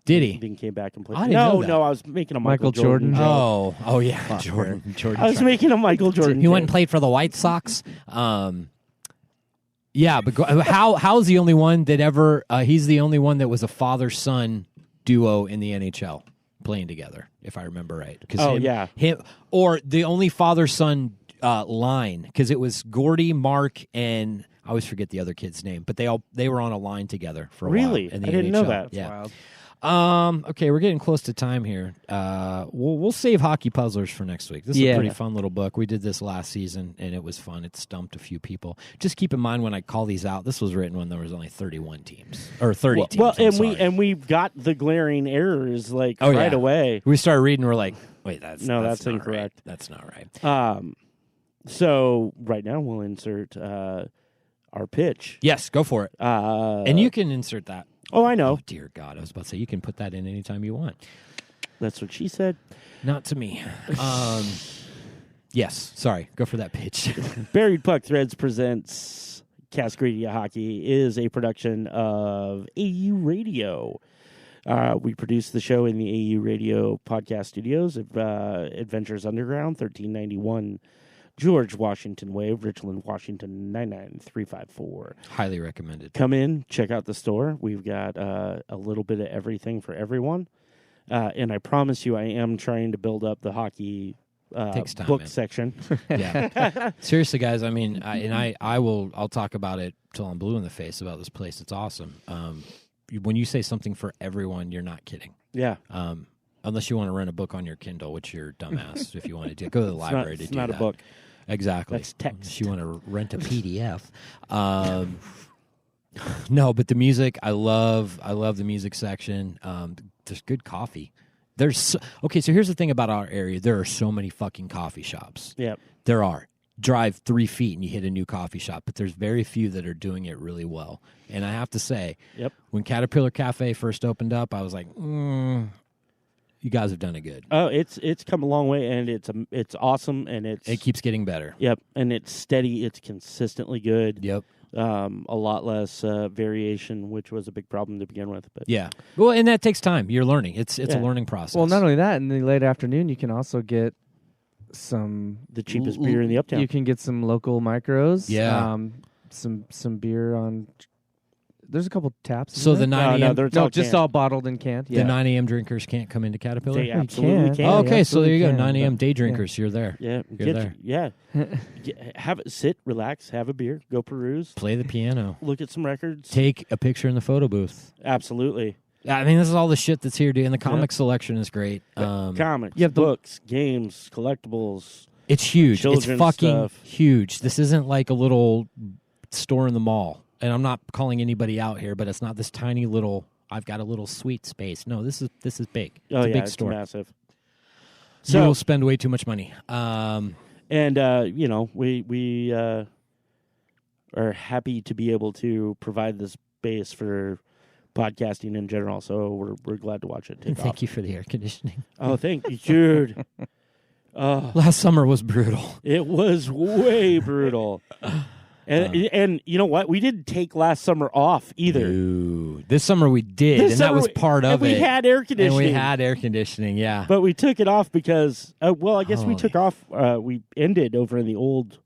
Did he? Then came back and played. I didn't know that. No, I was making a Michael Michael Jordan. Jordan. joke. Oh yeah, Jordan. I was making a Michael Jordan. He went and joke. played for the White Sox. Yeah, but How's the only one that ever? He's the only one that was a father-son duo in the NHL playing together, if I remember right. Him or the only father-son line, because it was Gordie, Mark, and I always forget the other kid's name, but they were on a line together for a while. Really? In the I didn't NHL. know that. Yeah. Wild. Okay, we're getting close to time here. We'll save Hockey Puzzlers for next week. This is a pretty fun little book. We did this last season, and it was fun. It stumped a few people. Just keep in mind when I call these out, this was written when there was only 31 teams or 30 teams. Well, and we got the glaring errors right away. We started reading. We're like, wait, that's incorrect. Right. That's not right. So right now we'll insert our pitch. Yes, go for it. And you can insert that. Oh, I know. Oh, dear God. I was about to say, you can put that in anytime you want. That's what she said. Not to me. Yes. Sorry. Go for that pitch. Buried Puck Threads presents Cascadia Hockey is a production of AU Radio. We produce the show in the AU Radio podcast studios at Adventures Underground, 1391 George Washington Way, Richland, Washington, 99354. Highly recommended. Come in, check out the store. We've got a little bit of everything for everyone. And I promise you, I am trying to build up the hockey book section. Yeah. Seriously, guys, I mean, I'll talk about it till I'm blue in the face about this place. It's awesome. When you say something for everyone, you're not kidding. Yeah. Unless you want to rent a book on your Kindle, which you're dumbass if you want to do. Go to the library to do that. It's not a book. Exactly. That's text. If you want to rent a PDF. No, but the music, I love the music section. There's good coffee. So here's the thing about our area. There are so many fucking coffee shops. Yep. There are. Drive 3 feet and you hit a new coffee shop, but there's very few that are doing it really well. And I have to say, when Caterpillar Cafe first opened up, I was like, you guys have done it good. Oh, it's come a long way, and it's awesome, and it keeps getting better. Yep, and it's steady. It's consistently good. Yep. A lot less variation, which was a big problem to begin with. But yeah, well, and that takes time. You're learning. It's a learning process. Well, not only that, in the late afternoon, you can also get the cheapest beer in the Uptown. You can get some local micros. Yeah. Some beer on. There's a couple taps. So the 9 a.m. all bottled and canned. Yeah. The 9 a.m. drinkers can't come into Caterpillar? They absolutely can. Oh, okay, so there you go. 9 a.m. day drinkers. You're there. Yeah. You're there. Sit, relax, have a beer, go peruse. Play the piano. Look at some records. Take a picture in the photo booth. Absolutely. I mean, this is all the shit that's here, dude. And the comic selection is great. Comics, books, games, collectibles. It's huge. It's fucking stuff. huge. This isn't like a little store in the mall. And I'm not calling anybody out here, but it's not this tiny little, I've got a little sweet space. No, this is big. It's a big store. It's massive. So we'll spend way too much money. We are happy to be able to provide this space for podcasting in general. So we're glad to watch it take off. Thank you for the air conditioning. Oh, thank you, dude. Last summer was brutal. It was way brutal. And you know what? We didn't take last summer off either. Dude. This summer we did, that was part of it. We had air conditioning. Yeah. But we took it off because, I guess we took off. We ended over in the old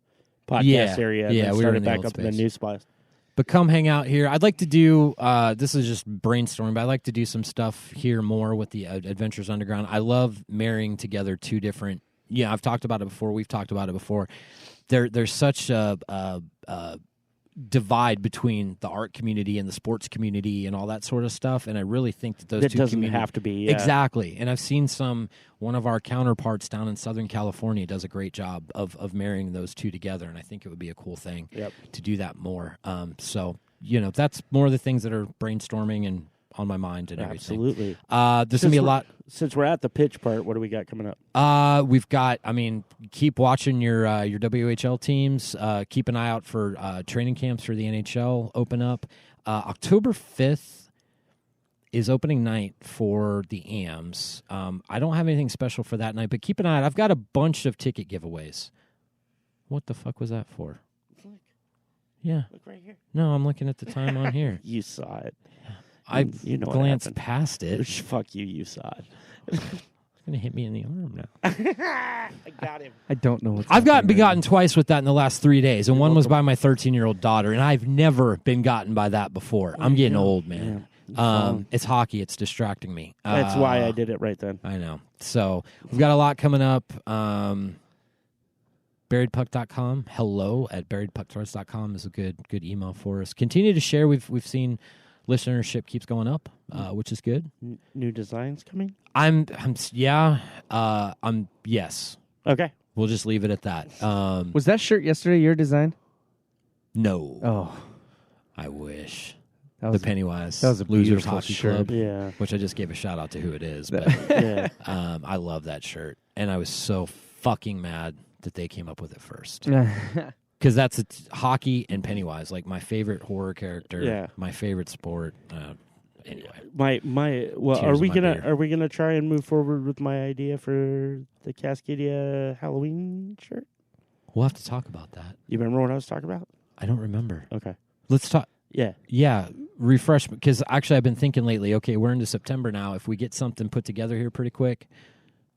podcast area and then started back up in the new spot. But come hang out here. I'd like to do, this is just brainstorming, but I'd like to do some stuff here more with the Adventures Underground. I love marrying together two different, I've talked about it before. We've talked about it before. There's such a divide between the art community and the sports community and all that sort of stuff, and I really think that those two doesn't have to be exactly. And I've seen one of our counterparts down in Southern California does a great job of marrying those two together, and I think it would be a cool thing to do that more. So that's more of the things that are brainstorming and on my mind and everything. Absolutely. There's going to be a lot. Since we're at the pitch part, what do we got coming up? We've got, keep watching your WHL teams. Keep an eye out for training camps for the NHL open up. October 5th is opening night for the AMs. I don't have anything special for that night, but keep an eye out. I've got a bunch of ticket giveaways. What the fuck was that for? Look. Yeah. Look right here. No, I'm looking at the time on here. You saw it. I glanced past it. Fuck you, you saw it. It's going to hit me in the arm now. I got him. I don't know what's I've gotten begotten twice with that in the last 3 days, and one was by my 13-year-old daughter, and I've never been gotten by that before. I'm getting old, man. Yeah. It's hockey. It's distracting me. That's why I did it right then. I know. So we've got a lot coming up. Buriedpuck.com. Hello at buriedpucktours.com is a good email for us. Continue to share. We've seen listenership keeps going up, which is good. New designs coming? Yes. Okay. We'll just leave it at that. Was that shirt yesterday your design? No. Oh, I wish. that The Pennywise that was a Losers beautiful Hockey shirt. Club, Yeah. which I just gave a shout out to who it is. But Yeah. I love that shirt, and I was so fucking mad that they came up with it first. Because that's hockey and Pennywise, like my favorite horror character, Yeah. my favorite sport. Anyway, Well, Tears in my beer. are we gonna try and move forward with my idea for the Cascadia Halloween shirt? we'll have to talk about that. You remember what I was talking about? I don't remember. Okay. Let's talk. Yeah. Yeah, refresh, because actually I've been thinking lately, okay, we're into September now. If we get something put together here pretty quick,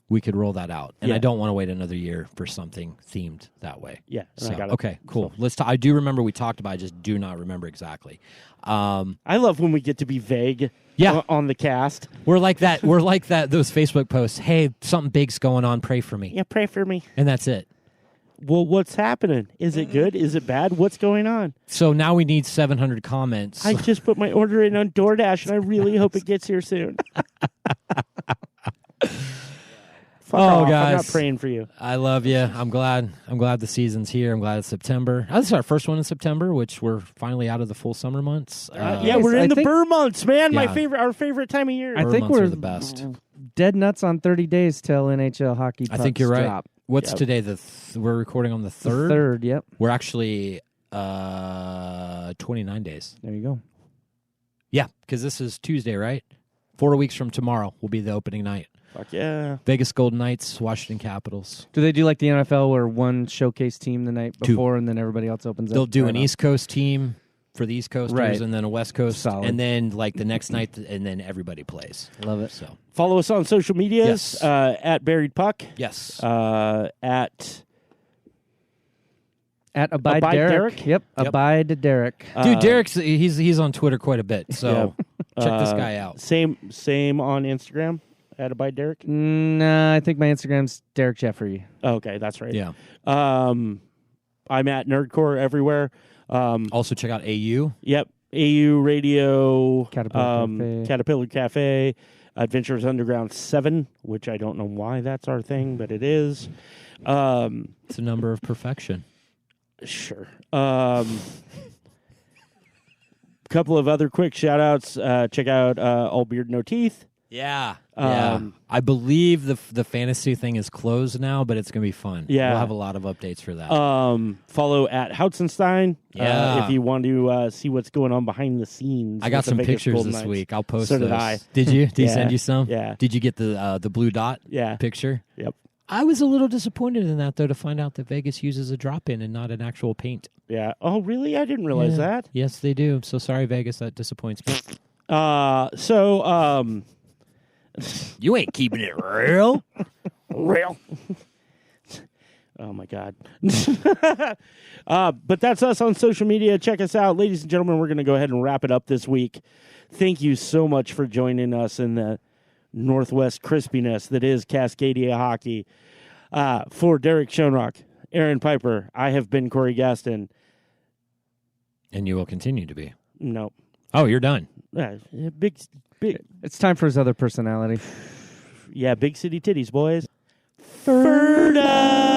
we could roll that out. And Yeah. I don't want to wait another year for something themed that way. Yeah. And So, I got it. okay, cool. Let's talk. I do remember we talked about it, I just do not remember exactly. I love when we get to be vague. Yeah. On the cast. We're like that. We're like that. Those Facebook posts. Hey, something big's going on. Pray for me. Yeah. Pray for me. And that's it. Well, what's happening? Is it good? Is it bad? What's going on? So now we need 700 comments. I just put my order in on DoorDash, and I really hope it gets here soon. Fuck off. I'm not guys. praying for you. I love you. I'm glad the season's here. I'm glad it's September. This is our first one in September, which we're finally out of the full summer months. Yeah, we're I in the think- burr months, man. Yeah. Our favorite time of year. I Burr think months we're are the best. dead nuts on 30 days till NHL hockey. I think you're right. Drop. What's Yep. today? We're recording on the The 3rd. third, yep. We're actually 29 days. There you go. Yeah, because this is Tuesday, right? 4 weeks from tomorrow will be the opening night. Fuck yeah. Vegas Golden Knights, Washington Capitals. Do they do like the NFL where one showcase team the night Two. before and then everybody else opens up? They'll do Right an on. East Coast team for the East Coasters, Right. and then a West Coast, Solid. and then like the next night, and then everybody plays. Love it. So Follow us on social medias Yes. at Buried Puck, yes, at At Abide Abide Derek. Derek? Yep. Yep. Abide Derek. dude, Derek's he's on Twitter quite a bit, so check this guy out. Same on Instagram at Abide Derek. Nah, I think my Instagram's Derek Jeffrey. Okay, that's right. Yeah. I'm at Nerdcore everywhere. Also check out AU. Yep. AU Radio, Caterpillar Cafe. Caterpillar Cafe, Adventures Underground 7, which I don't know why that's our thing, but it is. It's a number of perfection. Sure. Couple of other quick shout-outs. Check out All Beard No Teeth. Yeah. I believe the fantasy thing is closed now, but it's going to be fun. Yeah. We'll have a lot of updates for that. Follow at Houtzenstein Yeah. if you want to see what's going on behind the scenes. I got with the some Vegas pictures Golden this Knights. week. I'll post So those. did I. Did you? Did he Yeah. send you some? Yeah. Did you get the blue dot Yeah. picture? Yep. I was a little disappointed in that, though, to find out that Vegas uses a drop-in and not an actual paint. Yeah. Oh, really? I didn't realize Yeah. that. Yes, they do. I'm so sorry, Vegas. That disappoints me. You ain't keeping it real. Real. Oh, my God. But that's us on social media. Check us out. Ladies and gentlemen, we're going to go ahead and wrap it up this week. Thank you so much for joining us in the Northwest crispiness that is Cascadia hockey. For Derek Schoenrock, Aaron Piper, I have been Corey Gaston. And you will continue to be. No. Oh, you're done. Big, It's time for his other personality. yeah, big city titties, boys. Ferda!